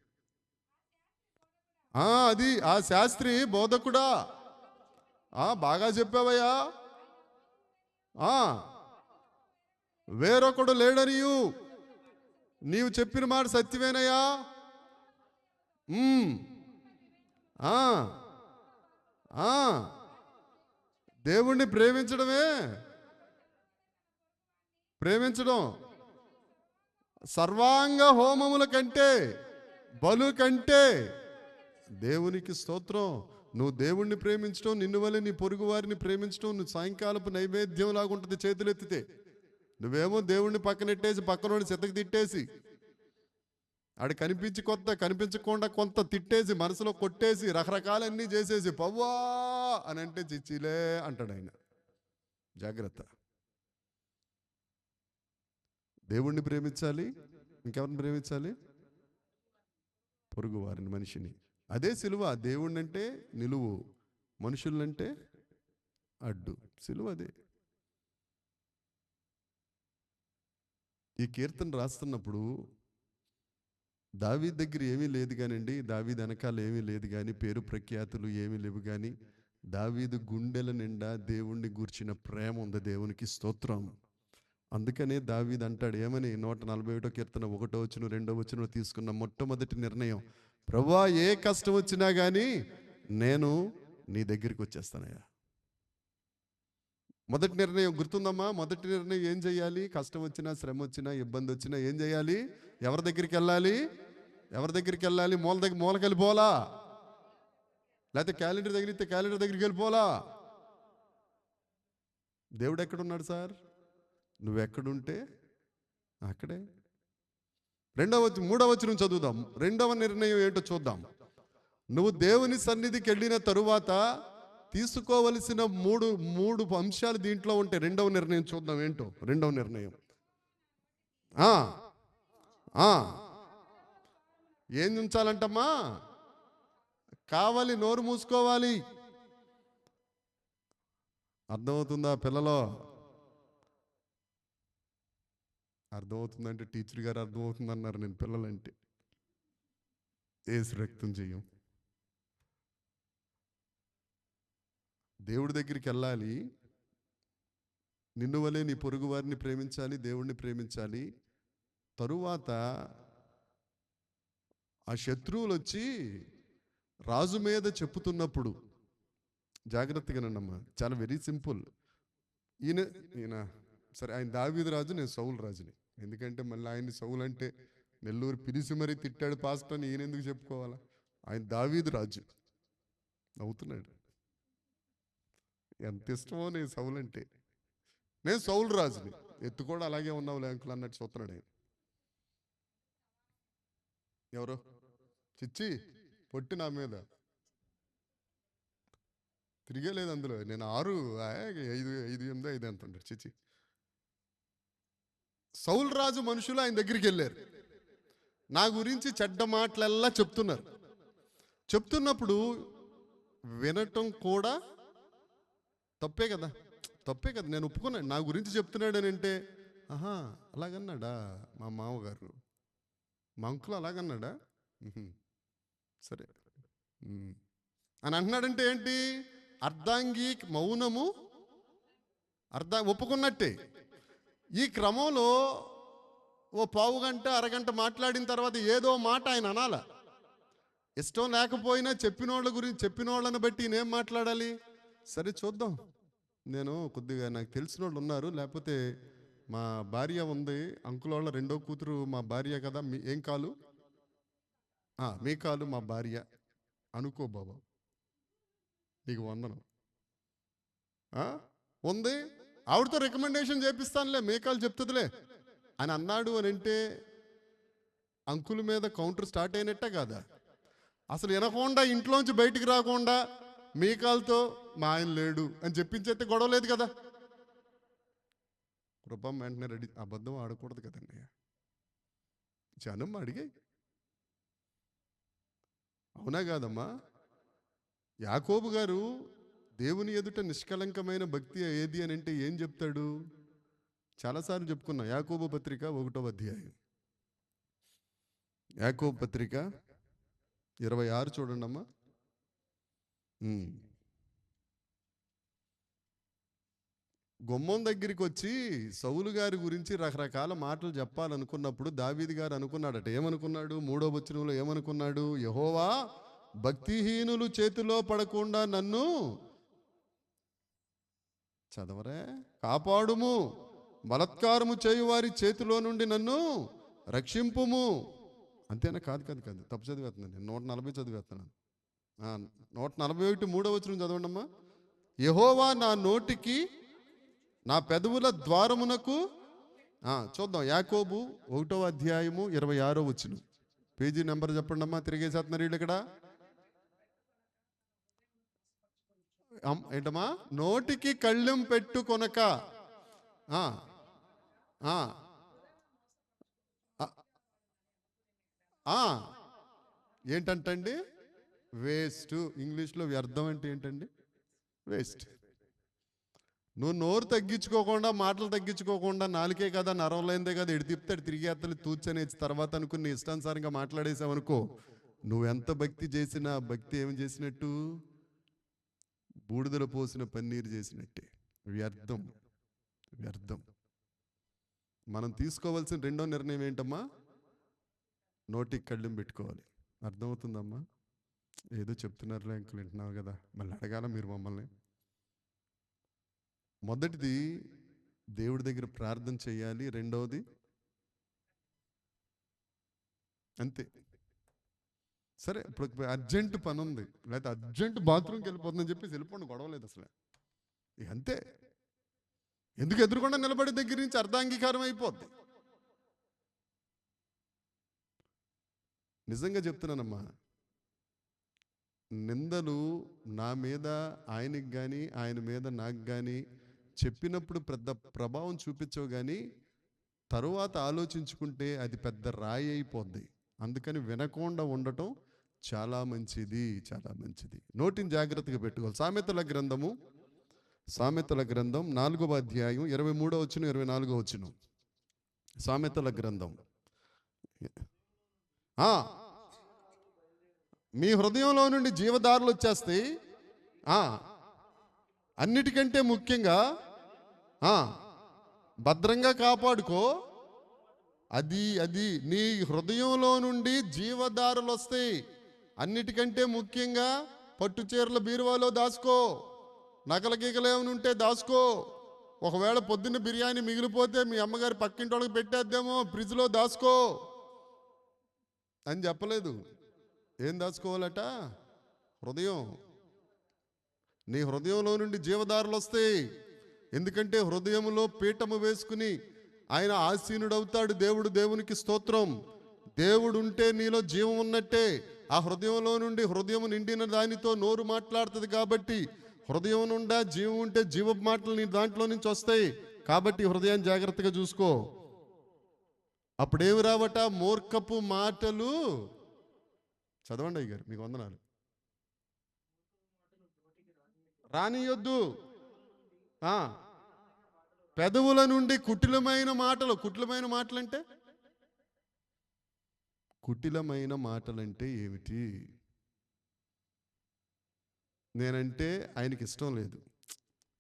అది ఆ శాస్త్రి బోధకుడా, బాగా చెప్పావయ్యా, వేరొకడు లేడనియు నీవు చెప్పిన మాట సత్యమేనయ్యా. దేవుణ్ణి ప్రేమించడం సర్వాంగ హోమముల కంటే, బలు కంటే, దేవునికి స్తోత్రం. నువ్వు దేవుణ్ణి ప్రేమించడం, నిన్ను వల్ల నీ పొరుగు వారిని ప్రేమించడం, నువ్వు సాయంకాలపు నైవేద్యం లాగుంటుంది చేతులెత్తితే. నువ్వేమో దేవుణ్ణి పక్కనెట్టేసి పక్కనోడి చెత్తకి తిట్టేసి, ఆడు కనిపించకుండా కొంత తిట్టేసి, మనసులో కొట్టేసి, రకరకాలన్నీ చేసేసి పవ్వా అని అంటే చిచ్చిలే అంటాడు ఆయన. జాగ్రత్త. దేవుణ్ణి ప్రేమించాలి, ఇంకెవరిని ప్రేమించాలి? పొరుగు వారిని, మనిషిని. అదే సిలువ. దేవుణ్ణి అంటే నిలువు, మనుషులంటే అడ్డు. సిలువ అదే. ఈ కీర్తన రాస్తున్నప్పుడు దావీదు దగ్గర ఏమీ లేదు కానండి, దావీదు వెనకాల ఏమీ లేదు కానీ, పేరు ప్రఖ్యాతులు ఏమీ లేవు కానీ, దావీదు గుండెల నిండా దేవుణ్ణి గూర్చిన ప్రేమ ఉంది. దేవునికి స్తోత్రం. అందుకనే దావీదు అంటాడు ఏమని, 141 కీర్తన 1వ వచనం 2వ వచనం తీసుకున్న మొట్టమొదటి నిర్ణయం, ప్రభువా ఏ కష్టం వచ్చినా కానీ నేను నీ దగ్గరికి వచ్చేస్తానయ్యా. మొదటి నిర్ణయం గుర్తుందమ్మా? మొదటి నిర్ణయం ఏం చేయాలి? కష్టం వచ్చినా, శ్రమ వచ్చినా, ఇబ్బంది వచ్చినా ఏం చేయాలి? ఎవరి దగ్గరికి వెళ్ళాలి? మూలకి వెళ్ళిపోవాలా? లేకపోతే క్యాలెండర్ దగ్గరికి క్యాలెండర్ దగ్గరికి వెళ్ళిపోవాలా? దేవుడు ఎక్కడున్నాడు సార్? నువ్వెక్కడుంటే అక్కడే. 3వ వచనం చదువుదాం. 2వ నిర్ణయం ఏంటో చూద్దాం. నువ్వు దేవుని సన్నిధికి వెళ్ళిన తరువాత తీసుకోవలసిన మూడు అంశాలు దీంట్లో ఉంటాయి. 2వ నిర్ణయం చూద్దాం ఏంటో. 2వ నిర్ణయం ఏం ఉంచాలంటమ్మా? కావాలి, నోరు మూసుకోవాలి. అర్థమవుతుందా పిల్లలో? అర్థమవుతుందంటే టీచర్ గారు అర్థమవుతుంది అన్నారు. నేను పిల్లలంటే ఏసు రక్తం చెయ్యం. దేవుడి దగ్గరికి వెళ్ళాలి, నిన్ను వలే నీ పొరుగు వారిని ప్రేమించాలి, దేవుణ్ణి ప్రేమించాలి. తరువాత ఆ శత్రువులు వచ్చి రాజు మీద చెప్పుతున్నప్పుడు జాగ్రత్తగానమ్మా. చాలా వెరీ సింపుల్. ఈయన సరే, ఆయన దావీదు రాజు, నేను సౌలు రాజుని. ఎందుకంటే మళ్ళీ ఆయన్ని సౌలు అంటే నెల్లూరు పిలిచి మరీ తిట్టాడు పాస్టర్ అని ఈయన ఎందుకు చెప్పుకోవాలా? ఆయన దావీదు రాజు. అవుతున్నాడు. ఎంత ఇష్టమో నేను సౌలు అంటే. నేను సౌలు రాజుని. ఎత్తు కూడా అలాగే ఉన్నావు లేంకులు అన్నట్టు చూస్తున్నాడు ఆయన. ఎవరో చిచ్చి పొట్టి నా మీద తిరిగే లేదు అందులో. నేను 6, 5, 8 ఎంత ఉంటాడు చిచ్చి. సౌలు రాజు మనుషులు ఆయన దగ్గరికి వెళ్ళారు. నా గురించి చెడ్డ మాటలెల్లా చెప్తున్నారు. చెప్తున్నప్పుడు వినటం కూడా తప్పే కదా. నేను ఒప్పుకున్నాను. నా గురించి చెప్తున్నాడు అని అంటే, అలాగన్నాడా మా మామగారు, మా అంకులు అలాగన్నాడా, సరే అని అంటున్నాడంటే ఏంటి? అర్ధాంగి మౌనము ఒప్పుకున్నట్టే. ఈ క్రమంలో ఓ పావు గంట, అరగంట మాట్లాడిన తర్వాత ఏదో మాట ఆయన అనాల. ఇష్టం లేకపోయినా చెప్పినోళ్ళని బట్టి నేనేం మాట్లాడాలి? సరే చూద్దాం. నేను కొద్దిగా నాకు తెలిసిన వాళ్ళు ఉన్నారు, లేకపోతే మా భార్య ఉంది, అంకులోళ్ళ 2వ కూతురు మా భార్య కదా, ఏం కాలు? మీ కాలు మా భార్య అనుకో బాబా, నీకు వందనం ఉంది. ఆవిడతో రికమెండేషన్ చేపిస్తానులే, మేకాలు చెప్తుందిలే అని అన్నాడు అని అంటే అంకుల్ మీద కౌంటర్ స్టార్ట్ అయినట్టే కాదా? అసలు వినకుండా, ఇంట్లోంచి బయటికి రాకుండా మీకాలతో మా ఆయన లేడు అని చెప్పించేస్తే గొడవ లేదు కదా. కృపం వెంటనే రెడీ. అబద్ధం ఆడకూడదు కదండి. జనం అడిగాయి, అవునా కాదమ్మా? యాకోబు గారు దేవుని ఎదుట నిష్కలంకమైన భక్తి ఏది అని అంటే ఏం చెప్తాడు? చాలాసార్లు చెప్పుకున్నాం. యాకోబు పత్రిక 1వ అధ్యాయం. యాకోబు పత్రిక 26 చూడండి అమ్మా. గుమ్మం దగ్గరికి వచ్చి సౌలు గారి గురించి రకరకాల మాటలు చెప్పాలనుకున్నప్పుడు దావీదు గారు అనుకున్నాడట. ఏమనుకున్నాడు? 3వ వచనంలో ఏమనుకున్నాడు? యెహోవా భక్తిహీనులు చేతిలో పడకుండా నన్ను చదవరే కాపాడుము, బలత్కారము చేయువారి చేతిలో నుండి నన్ను రక్షింపుము. అంతేనా? కాదు కాదు కాదు, తప్పు చదివేస్తున్నాను నేను. 140 చదివేస్తున్నాను. 141 3వ వచనం చదవండి అమ్మా. యెహోవా నా నోటికి నా పెదవుల ద్వారమునకు. చూద్దాం. యాకోబు 1వ అధ్యాయము 26వ వచనం. పేజీ నెంబర్ చెప్పండి అమ్మా. తిరిగేసేస్తున్నారు వీళ్ళు ఇక్కడ. ఏంటమ్మా? నోటికి కళ్ళెం పెట్టుకొనక. ఏంటంటండి? వేస్ట్. ఇంగ్లీష్లో వ్యర్థం అంటే ఏంటండి? వేస్ట్. నువ్వు నోరు తగ్గించుకోకుండా, మాటలు తగ్గించుకోకుండా, నాలుకే కదా నరంలేందే కదా, ఎడు తిప్పుతాడు తిరిగేత్తలు తూర్చనేసి తర్వాత అనుకుని ఇష్టానుసారంగా మాట్లాడేసావనుకో, నువ్వెంత భక్తి చేసినా భక్తి ఏమి చేసినట్టు? బూడిదలో పోసిన పన్నీరు చేసినట్టే. వ్యర్థం, వ్యర్థం. మనం తీసుకోవాల్సిన రెండో నిర్ణయం ఏంటమ్మా? నోటికి కళ్ళెం పెట్టుకోవాలి. అర్థమవుతుందమ్మా? ఏదో చెప్తున్నారులే అంకుల్, వింటున్నావు కదా, మళ్ళీ అడగాల మీరు మమ్మల్ని. మొదటిది దేవుడి దగ్గర ప్రార్థన చేయాలి. రెండవది అంతే. సరే, ఇప్పుడు అర్జెంట్ పని ఉంది, లేకపోతే అర్జెంట్ బాత్రూమ్కి వెళ్ళిపోతుందని చెప్పేసి వెళ్ళిపోండి, గొడవలేదు అసలు. ఇక అంతే. ఎందుకు ఎదురుకుండా నిలబడే దగ్గర నుంచి అర్ధాంగీకారం అయిపోద్ది. నిజంగా చెప్తున్నానమ్మా, నిందలు నా మీద ఆయనకి కానీ ఆయన మీద నాకు కానీ చెప్పినప్పుడు పెద్ద ప్రభావం చూపించవు, కానీ తరువాత ఆలోచించుకుంటే అది పెద్ద రాయి అయిపోద్ది. అందుకని వినకుండా ఉండటం చాలా మంచిది, చాలా మంచిది. నోటిని జాగ్రత్తగా పెట్టుకోవాలి. సామెతల గ్రంథం 4వ అధ్యాయం 23వ వచనం 24వ వచనం. సామెతల గ్రంథం. మీ హృదయంలో నుండి జీవదారులు వచ్చేస్తాయి. అన్నిటికంటే ముఖ్యంగా భద్రంగా కాపాడుకో. అది నీ హృదయంలో నుండి జీవదారులు వస్తాయి. అన్నిటికంటే ముఖ్యంగా పట్టు చీరల బీరువాలో దాచుకో. నకల గీకలు ఏమైనా ఉంటే దాచుకో. ఒకవేళ పొద్దున్న బిర్యానీ మిగిలిపోతే మీ అమ్మగారి పక్కింటి వాళ్ళకి పెట్టేద్దామో, ఫ్రిడ్జ్లో దాచుకో అని చెప్పలేదు. ఏం దాచుకోవాలట? హృదయం. నీ హృదయంలో నుండి జీవదారులు వస్తాయి. ఎందుకంటే హృదయంలో పీఠము వేసుకుని ఆయన ఆసీనుడవుతాడు. దేవునికి స్తోత్రం. దేవుడు ఉంటే నీలో జీవం ఉన్నట్టే. ఆ హృదయంలో నుండి, హృదయం నిండిన దానితో నోరు మాట్లాడుతుంది. కాబట్టి హృదయం నుండా జీవం ఉంటే జీవ మాటలు నీ దాంట్లో నుంచి వస్తాయి. కాబట్టి హృదయాన్ని జాగ్రత్తగా చూసుకో. అప్పుడేమి రావట? మూర్ఖపు మాటలు. చదవండి అయ్యారు, మీకు వందనాలు. రానియొద్దు. పెదవుల నుండి కుటిలమైన మాటలు. కుటిలమైన మాటలంటే ఏమిటి? నేనంటే ఆయనకి ఇష్టం లేదు.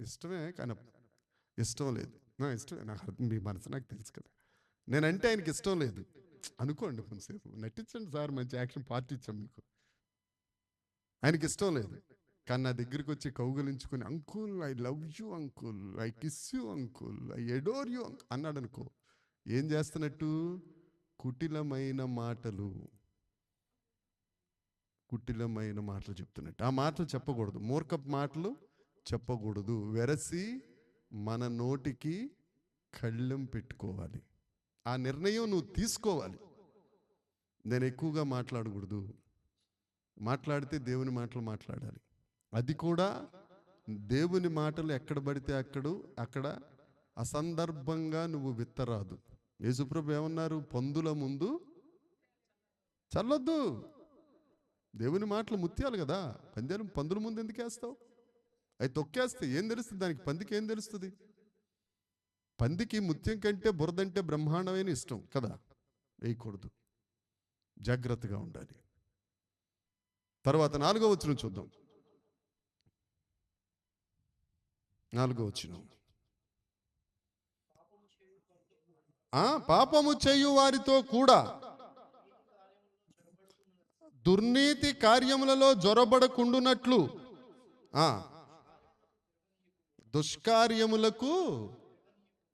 ఇష్టమే, కానీ ఇష్టం లేదు. ఇష్టమే, నాకు మీ మనసు నాకు తెలుసు కదా. నేనంటే ఆయనకి ఇష్టం లేదు అనుకోండి. కొంతసేపు నటించండి సార్, మంచి యాక్షన్ పార్టీ ఇచ్చాం మీకు. ఆయనకి ఇష్టం లేదు, కానీ నా దగ్గరికి వచ్చి కౌగలించుకుని, uncle I love you uncle, I kiss you uncle, I adore you అన్నాడు అనుకో, ఏం చేస్తున్నట్టు? కుటిలమైన మాటలు చెప్తున్నట్టు. ఆ మాటలు చెప్పకూడదు. మూర్ఖపు మాటలు చెప్పకూడదు. వెరసి మన నోటికి కళ్ళెం పెట్టుకోవాలి. ఆ నిర్ణయం నువ్వు తీసుకోవాలి. నేను ఎక్కువగా మాట్లాడకూడదు. మాట్లాడితే దేవుని మాటలు మాట్లాడాలి. అది కూడా దేవుని మాటలు ఎక్కడ పడితే అక్కడ అసందర్భంగా నువ్వు విత్తరాదు. యేసుప్రభు ఏమన్నారు? పందుల ముందు చల్లొద్దు. దేవుని మాటలు ముత్యాలు కదా. పందుల ముందు ఎందుకు వేస్తావు? అవి తొక్కేస్తే ఏం తెలుస్తుంది దానికి? పందికి ఏం తెలుస్తుంది? పందికి ముత్యం కంటే బురదంటే బ్రహ్మాండమైన ఇష్టం కదా, వేయకూడదు, జాగ్రత్తగా ఉండాలి. తర్వాత 4వ వచనం చూద్దాం. 4వ వచనం. పాపము చేయు వారితో కూడా దుర్నీతి కార్యములలో జొరబడకుండునట్లు దుష్కార్యములకు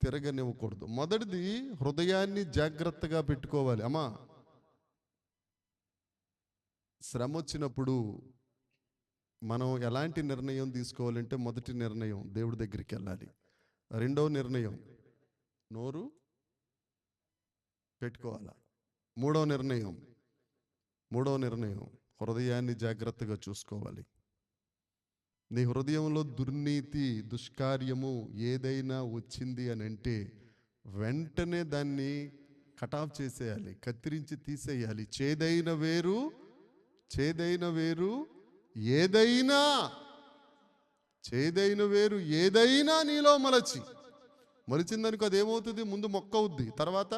తిరగనివ్వకూడదు. మొదటిది హృదయాన్ని జాగ్రత్తగా పెట్టుకోవాలి. అమ్మా, శ్రమ వచ్చినప్పుడు మనం ఎలాంటి నిర్ణయం తీసుకోవాలంటే, మొదటి నిర్ణయం దేవుడి దగ్గరికి వెళ్ళాలి. రెండవ నిర్ణయం నోరు పెట్టుకోవాలా. మూడవ నిర్ణయం హృదయాన్ని జాగ్రత్తగా చూసుకోవాలి. నీ హృదయంలో దుర్నీతి, దుష్కార్యము ఏదైనా వచ్చింది అని అంటే వెంటనే దాన్ని కటాఫ్ చేసేయాలి, కత్తిరించి తీసేయాలి. చేదైన వేరు ఏదైనా నీలో మొలిచిందనుకో, అదేమవుతుంది? ముందు మొక్క అవుద్ది, తర్వాత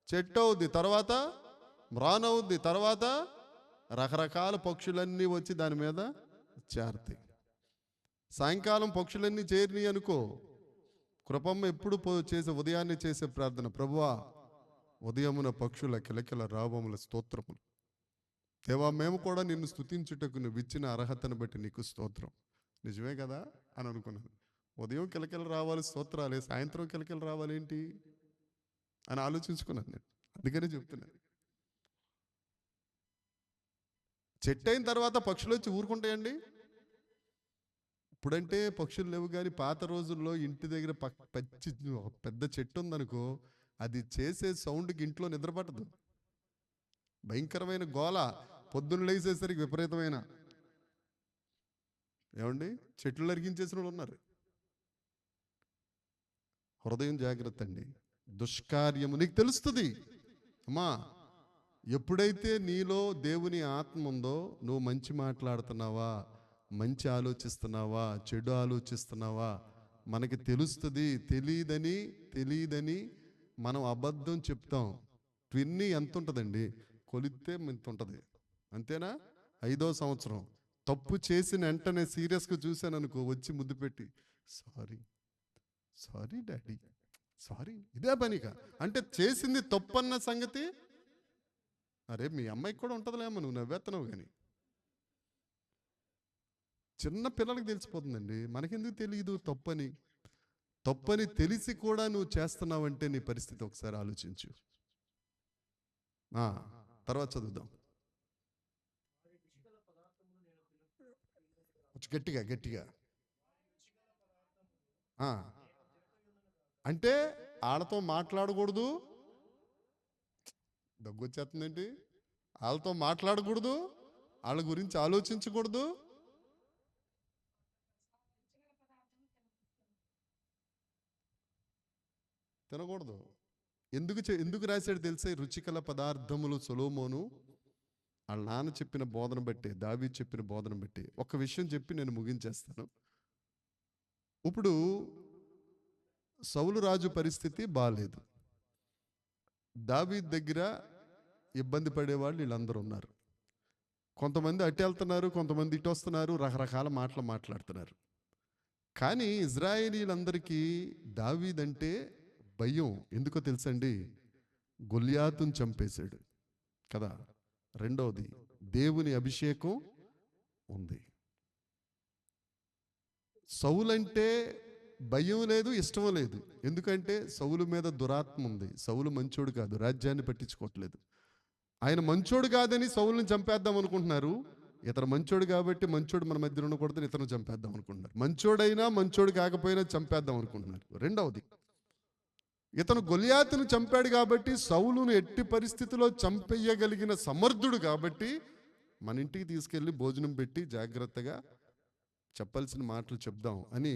చెట్టు అవుద్ది, తర్వాత మ్రానవుద్ది, తర్వాత రకరకాల పక్షులన్నీ వచ్చి దాని మీద చేరతాయి. సాయంకాలం పక్షులన్నీ చేరినాయి అనుకో, కృపమ్మ ఎప్పుడు ఉదయాన్నే చేసే ప్రార్థన, ప్రభువా ఉదయమున పక్షుల కిలకిల రావముల స్తోత్రములు. దేవా, మేము కూడా నిన్ను స్తుతించుటకు నువ్వు ఇచ్చిన అర్హతను బట్టి నీకు స్తోత్రం. నిజమే కదా అని అనుకున్నాను. ఉదయం కిలకిల రావాలి స్తోత్రాలే, సాయంత్రం కిలకిల రావాలేంటి అని ఆలోచించుకున్నాను నేను. అందుకనే చెప్తున్నాను. చెట్టు అయిన తర్వాత పక్షులు వచ్చి ఊరుకుంటాయండి? ఇప్పుడంటే పక్షులు లేవు, కానీ పాత రోజుల్లో ఇంటి దగ్గర పెద్ద చెట్టు ఉందనుకో, అది చేసే సౌండ్కి ఇంట్లో నిద్ర పట్టదు. భయంకరమైన గోల, పొద్దున్న లేచేసరికి విపరీతమైన. ఏమండి, చెట్లు నరికించేసిన వాళ్ళు ఉన్నారు. హృదయం జాగ్రత్త అండి. దుష్కార్యము నీకు తెలుస్తుంది. అమ్మా, ఎప్పుడైతే నీలో దేవుని ఆత్మ ఉందో, నువ్వు మంచి మాట్లాడుతున్నావా, మంచి ఆలోచిస్తున్నావా, చెడు ఆలోచిస్తున్నావా మనకి తెలుస్తుంది. తెలియదని మనం అబద్ధం చెప్తాం. ట్విన్ని ఎంత ఉంటుందండి? కొలిస్తే ఇంత ఉంటుంది, అంతేనా? 5వ సంవత్సరం తప్పు చేసిన వెంటనే సీరియస్గా చూశాను అనుకో, వచ్చి ముద్దు పెట్టి సారీ డాడీ, సారీ, ఇదే పనిగా అంటే చేసింది తప్పన్న సంగతి. అరే, మీ అమ్మాయికి కూడా ఉంటుందిలేమో, నువ్వు నవ్వేస్తున్నావు. కానీ చిన్న పిల్లలకి తెలిసిపోతుందండి, మనకెందుకు తెలియదు తప్పని తెలిసి కూడా నువ్వు చేస్తున్నావంటే నీ పరిస్థితి ఒకసారి ఆలోచించు. తర్వాత చదువుదాం. గట్టిగా అంటే వాళ్ళతో మాట్లాడకూడదు. దగ్గొచ్చేస్తుందేంటి? వాళ్ళతో మాట్లాడకూడదు, వాళ్ళ గురించి ఆలోచించకూడదు. తినకూడదు. ఎందుకు రాశాడు తెలుసా? రుచికల పదార్థములు సొలొమోను వాళ్ళ నాన్న చెప్పిన బోధన బట్టి, దావీదు చెప్పిన బోధన బట్టి. ఒక విషయం చెప్పి నేను ముగించేస్తాను. ఇప్పుడు సౌలు రాజు పరిస్థితి బాగాలేదు. దావీదు దగ్గర ఇబ్బంది పడేవాళ్ళు వీళ్ళందరూ ఉన్నారు. కొంతమంది అటు వెళ్తున్నారు, కొంతమంది ఇటు వస్తున్నారు, రకరకాల మాటలు మాట్లాడుతున్నారు. కానీ ఇజ్రాయేలీలందరికీ దావీదంటే భయం. ఎందుకో తెలుసండి? గొల్యాతును చంపేశాడు కదా. రెండవది, దేవుని అభిషేకం ఉంది. సౌలంటే భయం లేదు, ఇష్టం లేదు. ఎందుకంటే సౌలు మీద దురాత్మ ఉంది. సౌలు మంచోడు కాదు, రాజ్యాన్ని పట్టించుకోవట్లేదు. ఆయన మంచోడు కాదని సౌలుని చంపేద్దాం అనుకుంటున్నారు. ఇతను మంచోడు కాబట్టి మంచోడు మన మధ్య ఉండకూడదని ఇతను చంపేద్దాం అనుకుంటున్నారు. మంచోడైనా మంచోడు కాకపోయినా చంపేద్దాం అనుకుంటున్నారు. రెండవది, ఇతను గొల్యాతును చంపాడు కాబట్టి, సౌలును ఎట్టి పరిస్థితిలో చంపేయగలిగిన సమర్థుడు కాబట్టి మన ఇంటికి తీసుకెళ్ళి భోజనం పెట్టి జాగ్రత్తగా చెప్పాల్సిన మాటలు చెప్దాం అని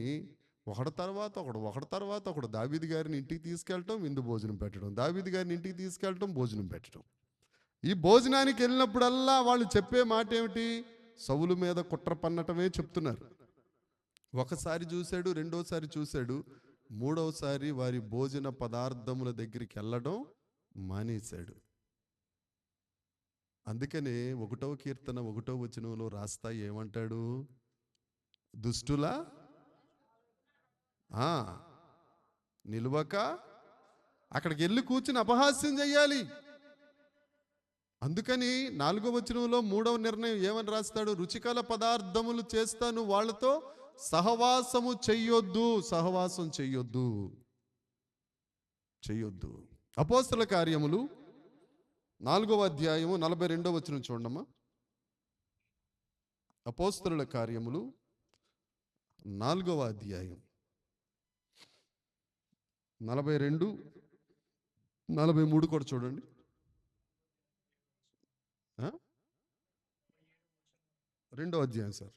ఒకటి తర్వాత ఒకడు దావీదు గారిని ఇంటికి తీసుకెళ్ళటం, విందు భోజనం పెట్టడం, దావీదు గారిని ఇంటికి తీసుకెళ్ళటం, భోజనం పెట్టడం. ఈ భోజనానికి వెళ్ళినప్పుడల్లా వాళ్ళు చెప్పే మాట ఏమిటి? సౌలు మీద కుట్ర పన్నటమే చెప్తున్నారు. ఒకసారి చూశాడు, రెండోసారి చూశాడు, మూడవసారి వారి భోజన పదార్థముల దగ్గరికి వెళ్ళడం మానేశాడు. అందుకనే 1వ కీర్తన 1వ వచనంలో రాస్తా ఏమంటాడు? దుష్టుల నిలువక అక్కడికి వెళ్ళి కూర్చుని అపహాస్యం చెయ్యాలి. అందుకని 4వ వచనంలో 3వ నిర్ణయం ఏమని రాస్తాడు? రుచికల పదార్థములు చేస్తాను, వాళ్ళతో సహవాసము చెయ్యొద్దు. సహవాసం చెయ్యొద్దు. అపోస్తల కార్యములు 4వ అధ్యాయము 42వ వచనం చూడమ్మా. అపోస్తలుల కార్యములు 4వ అధ్యాయం 42, 43 కూడా చూడండి. 2వ అధ్యాయం సార్.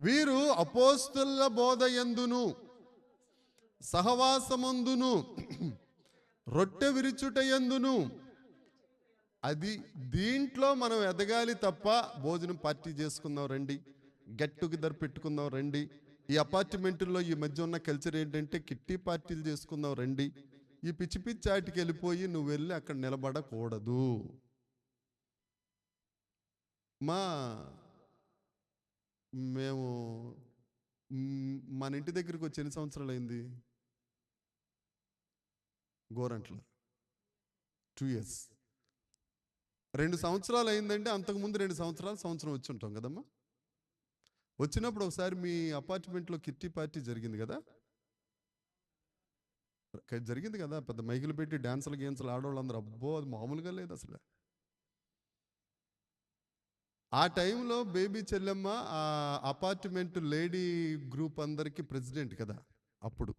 వీరు అపోస్తలుల బోధ యందును సహవాసమందును రొట్టె విరుచుట యందును, అది దీంట్లో మనం ఎదగాలి తప్ప భోజనం పార్టీ చేసుకుందాం రండి, గెట్ టుగెదర్ పెట్టుకుందాం రండి. ఈ అపార్ట్మెంట్లో ఈ మధ్య ఉన్న కల్చర్ ఏంటంటే కిట్టి పార్టీలు చేసుకుందాం రండి. ఈ పిచ్చి పిచ్చి ఆటికి వెళ్ళిపోయి నువ్వు వెళ్ళి అక్కడ నిలబడకూడదు. మేము మన ఇంటి దగ్గరికి వచ్చి ఎన్ని సంవత్సరాలు అయింది? గోరంట్ల 2 years. 2 సంవత్సరాలు అయిందంటే అంతకుముందు 2 సంవత్సరం వచ్చి ఉంటాం కదమ్మా. వచ్చినప్పుడు ఒకసారి మీ అపార్ట్మెంట్లో కిట్టి పార్టీ జరిగింది కదా. పెద్ద మైకులు పెట్టి డ్యాన్సులు గేమ్స్లు ఆడవాళ్ళందరూ, అబ్బో అది మామూలుగా లేదు అసలు. ఆ టైంలో బేబీ చెల్లెమ్మ ఆ అపార్ట్మెంట్ లేడీ గ్రూప్ అందరికీ ప్రెసిడెంట్ కదా. అప్పుడు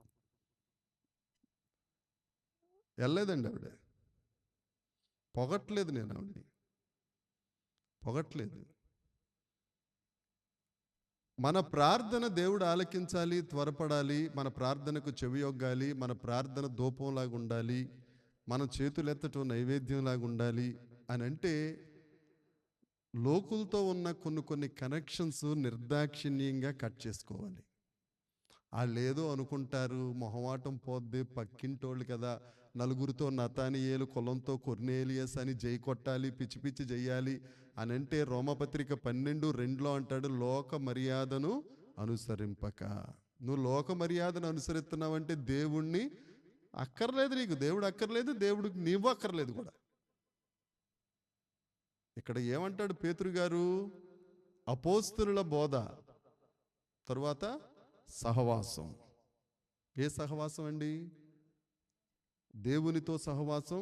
వెళ్ళలేదండి ఆవిడ. పొగట్లేదు, నేను ఆవిడని పొగట్లేదు. మన ప్రార్థన దేవుడు ఆలకించాలి, త్వరపడాలి. మన ప్రార్థనకు చెవియొగ్గాలి. మన ప్రార్థన ధూపంలాగా ఉండాలి. మన చేతులెత్తటం నైవేద్యంలాగా ఉండాలి అని అంటే లోకులతో ఉన్న కొన్ని కనెక్షన్స్ నిర్దాక్షిణ్యంగా కట్ చేసుకోవాలి. వాళ్ళు ఏదో అనుకుంటారు, మొహమాటం పోద్ది, పక్కింటోళ్ళు కదా, నలుగురితో నతానియేలు, కులంతో కొర్నేలియస్ అని జై కొట్టాలి, పిచ్చి పిచ్చి చెయ్యాలి అని అంటే రోమపత్రిక 12:2 అంటాడు, లోక మర్యాదను అనుసరింపక. నువ్వు లోక మర్యాదను అనుసరిస్తున్నావంటే దేవుణ్ణి అక్కర్లేదు, నీకు దేవుడు అక్కర్లేదు, దేవుడికి నీవు అక్కర్లేదు కూడా. ఇక్కడ ఏమంటాడు పేతురు గారు? అపోస్తలుల బోధ, తరువాత సహవాసం. ఏ సహవాసం అండి? దేవునితో సహవాసం,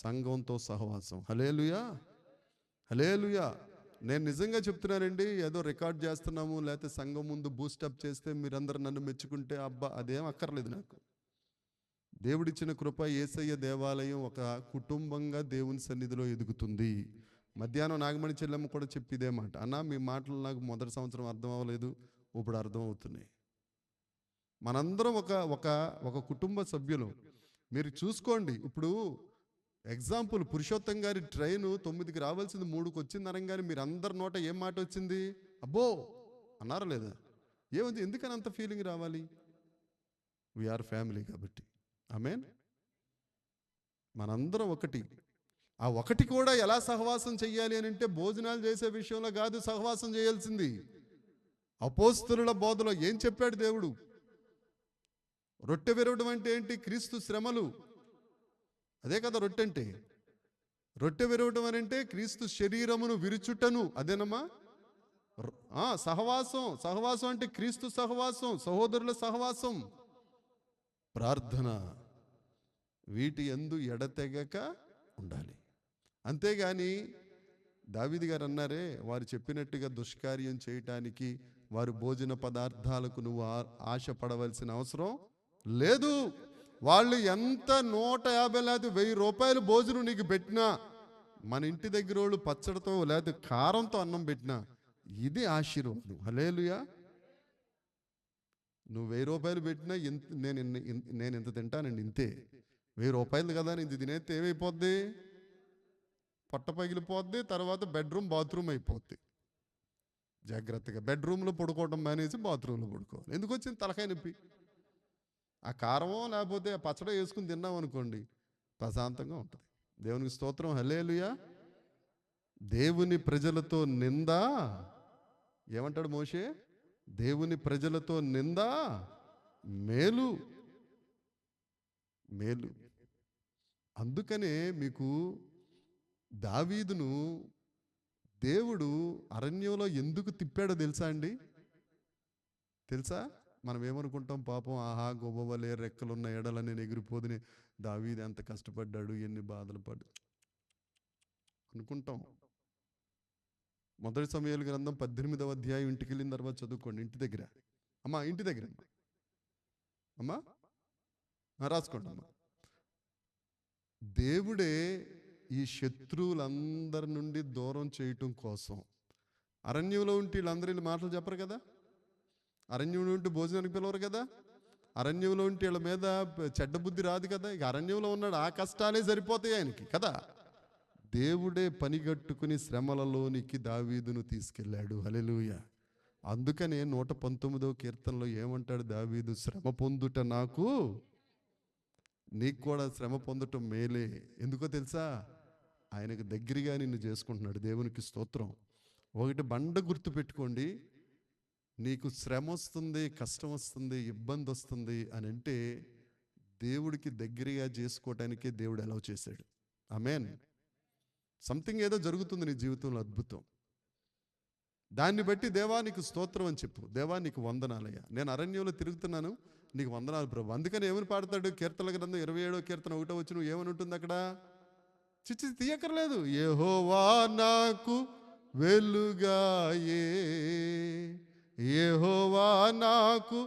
సంఘంతో సహవాసం. హల్లెలూయా, హల్లెలూయా. నేను నిజంగా చెప్తున్నానండి, ఏదో రికార్డ్ చేస్తున్నాము లేకపోతే సంఘం ముందు బూస్టప్ చేస్తే మీరందరూ నన్ను మెచ్చుకుంటే అబ్బా అదేం అక్కర్లేదు నాకు. దేవుడిచ్చిన కృప, యేసయ్య దేవాలయం ఒక కుటుంబంగా దేవుని సన్నిధిలో ఎదుగుతుంది. మధ్యాహ్నం నాగమణి చెల్లెమ్మ కూడా చెప్పిదే మాట, అన్న మీ మాటలు నాకు మొదటి సంవత్సరం అర్థం అవ్వలేదు, ఇప్పుడు అర్థం అవుతున్నాయి. మనందరం ఒక కుటుంబ సభ్యులు. మీరు చూసుకోండి, ఇప్పుడు ఎగ్జాంపుల్ పురుషోత్తం గారి ట్రైను 9కి రావాల్సింది 3కి వచ్చింది అనగానే మీరు అందరి నోట ఏం మాట వచ్చింది? అబ్బో అన్నారా లేదా? ఏముంది, ఎందుకని అంత ఫీలింగ్ రావాలి? వీఆర్ ఫ్యామిలీ కాబట్టి. ఆమేన్. మనందరం ఒకటి. ఆ ఒకటి కూడా ఎలా సహవాసం చెయ్యాలి అని అంటే భోజనాలు చేసే విషయంలో కాదు సహవాసం చేయాల్సింది. అపోస్తలుల బోధలో ఏం చెప్పాడు దేవుడు? రొట్టె విరవడం అంటే ఏంటి? క్రీస్తు శ్రమలు. అదే కదా రొట్టె అంటే. రొట్టె విరవడం అని అంటే క్రీస్తు శరీరమును విరుచుటను, అదేనమ్మా. సహవాసం అంటే క్రీస్తు సహవాసం, సహోదరుల సహవాసం, ప్రార్థన, వీటి యందు ఎడతెగక ఉండాలి. అంతేగాని దావీదు గారు అన్నారే, వారు చెప్పినట్టుగా దుష్కార్యం చేయటానికి వారు భోజన పదార్థాలకు నువ్వు ఆశపడవలసిన అవసరం లేదు. వాళ్ళు ఎంత 150 లేదా 1000 రూపాయలు భోజనం నీకు పెట్టినా, మన ఇంటి దగ్గర వాళ్ళు పచ్చడితో లేదా కారంతో అన్నం పెట్టినా, ఇది ఆశీర్వాదం. హల్లెలూయా. నువ్వు 1000 రూపాయలు పెట్టినా నేను ఇంత తింటానండి, ఇంతే. 1000 రూపాయలు కదా, ఇంత తినేస్తే ఏమైపోద్ది? పొట్ట పగిలిపోద్ది, తర్వాత బెడ్రూమ్ బాత్రూమ్ అయిపోద్ది. జాగ్రత్తగా బెడ్రూమ్లో పడుకోవడం మానేసి బాత్రూంలో పడుకోవాలి. ఎందుకు వచ్చింది తలకాయ నొప్పి? ఆ కారమో లేకపోతే ఆ పచ్చడి వేసుకుని తిన్నాం అనుకోండి, ప్రశాంతంగా ఉంటుంది. దేవునికి స్తోత్రం, హల్లెలూయా. దేవుని ప్రజలతో నింద, ఏమంటాడు మోషే? దేవుని ప్రజలతో నింద మేలు, మేలు. అందుకనే మీకు దావీదును దేవుడు అరణ్యంలో ఎందుకు తిప్పాడో తెలుసా అండి? తెలుసా? మనం ఏమనుకుంటాం, పాపం ఆహా గొబ్బవలే రెక్కలున్న ఎడలని ఎగిరిపోదుని దావీదు ఎంత కష్టపడ్డాడు, ఎన్ని బాధలు పడ్డాడు అనుకుంటాం. మొదటి సమూయేలు గ్రంథం 18వ అధ్యాయం ఇంటికి వెళ్ళిన తర్వాత చదువుకోండి. ఇంటి దగ్గర అమ్మా, ఇంటి దగ్గర అమ్మా రాసుకోండి అమ్మా. దేవుడే ఈ శత్రువులందరి నుండి దూరం చేయటం కోసం అరణ్యంలో ఉంటే వీళ్ళందరూ మాటలు చెప్పరు కదా, అరణ్యంలో ఉంటే భోజనానికి పిలవరు కదా, అరణ్యంలో ఉంటే వీళ్ళ మీద చెడ్డ బుద్ధి రాదు కదా. ఇక అరణ్యంలో ఉన్నాడు, ఆ కష్టాలే సరిపోతాయి ఆయనకి కదా. దేవుడే పనిగట్టుకుని శ్రమలలోనికి దావీదును తీసుకెళ్ళాడు. హల్లెలూయా. అందుకనే 119వ కీర్తనలో ఏమంటాడు దావీదు? శ్రమ పొందుట నాకు, నీకు కూడా శ్రమ పొందటం మేలే. ఎందుకో తెలుసా? ఆయనకు దగ్గరగా నిన్ను చేసుకుంటున్నాడు. దేవునికి స్తోత్రం. ఒకటి బండ గుర్తు పెట్టుకోండి, నీకు శ్రమ వస్తుంది, కష్టం వస్తుంది, ఇబ్బంది వస్తుంది అని అంటే దేవుడికి దగ్గరగా చేసుకోవటానికే దేవుడు అలౌ చేశాడు. ఆమేన్. సంథింగ్ ఏదో జరుగుతుంది నీ జీవితంలో, అద్భుతం. దాన్ని బట్టి దేవా నీకు స్తోత్రం అని చెప్పు. దేవా నీకు వందనాలయ్యా, నేను అరణ్యంలో తిరుగుతున్నాను, నీకు వందనాలు ప్రభు. అందుకని ఏమని పాడతాడు? కీర్తనల గ్రంథం 27వ కీర్తన 1వ వచనం ఏమని ఉంటుంది అక్కడ? చిచ్చి తీయక్కర్లేదు. యెహోవా నాకు వెలుగాయే, యెహోవా నాకు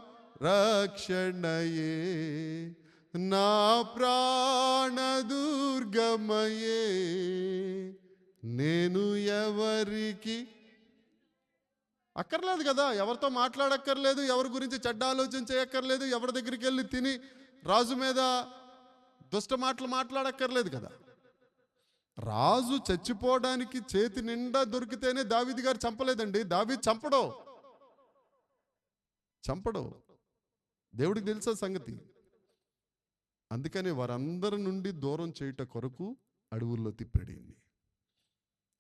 రక్షణయే, నా ప్రాణ దుర్గమయే, నేను ఎవరికి అక్కర్లేదు కదా, ఎవరితో మాట్లాడక్కర్లేదు, ఎవరి గురించి చెడ్డ ఆలోచన చేయక్కర్లేదు, ఎవరి దగ్గరికి వెళ్ళి తిని రాజు మీద దుష్ట మాటలు మాట్లాడక్కర్లేదు కదా. రాజు చచ్చిపోవడానికి చేతి నిండా దొరికితేనే దావీదు గారు చంపలేదండి. దావీదు చంపడు. దేవుడికి తెలుసా సంగతి. అందుకని వారందరి నుండి దూరం చేయుట కొరకు అడవుల్లో తిప్పాడు.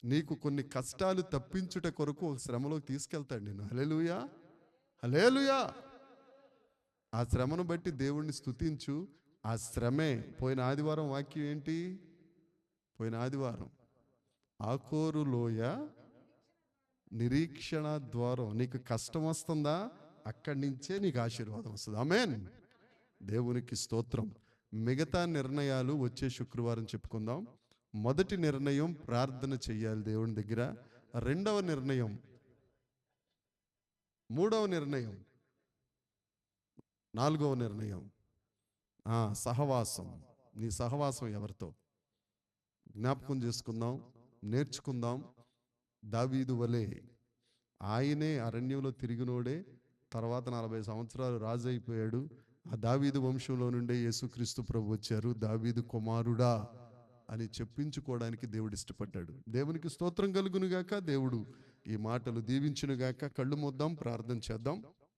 నీకు కొన్ని కష్టాలు తప్పించుట కొరకు ఒక శ్రమలోకి తీసుకెళ్తాడు నేను. హల్లెలూయా, హల్లెలూయా. ఆ శ్రమను బట్టి దేవుణ్ణి స్తుతించు. ఆ శ్రమే పోయిన ఆదివారం వాక్యం ఏంటి? పోయిన ఆదివారం ఆకోరు లోయ నిరీక్షణ ద్వారం. నీకు కష్టం వస్తుందా, అక్కడి నుంచే నీకు ఆశీర్వాదం వస్తుంది. ఆమేన్. దేవునికి స్తోత్రం. మిగతా నిర్ణయాలు వచ్చే శుక్రవారం చెప్పుకుందాం. మొదటి నిర్ణయం ప్రార్థన చెయ్యాలి దేవుని దగ్గర. రెండవ నిర్ణయం, మూడవ నిర్ణయం, నాలుగవ నిర్ణయం సహవాసం. నీ సహవాసం ఎవరితో జ్ఞాపకం చేసుకుందాం, నేర్చుకుందాం. దావీదు వలె ఆయనే అరణ్యంలో తిరిగినోడే తర్వాత 40 సంవత్సరాలు రాజు అయిపోయాడు. ఆ దావీదు వంశంలో నుండే యేసుక్రీస్తు ప్రభు వచ్చారు. దావీదు కుమారుడా అని చెప్పించుకోవడానికి దేవుడు ఇష్టపడ్డాడు. దేవునికి స్తోత్రం కలుగునుగాక. దేవుడు ఈ మాటలు దీవించునుగాక. కళ్ళు మూద్దాం, ప్రార్థన చేద్దాం.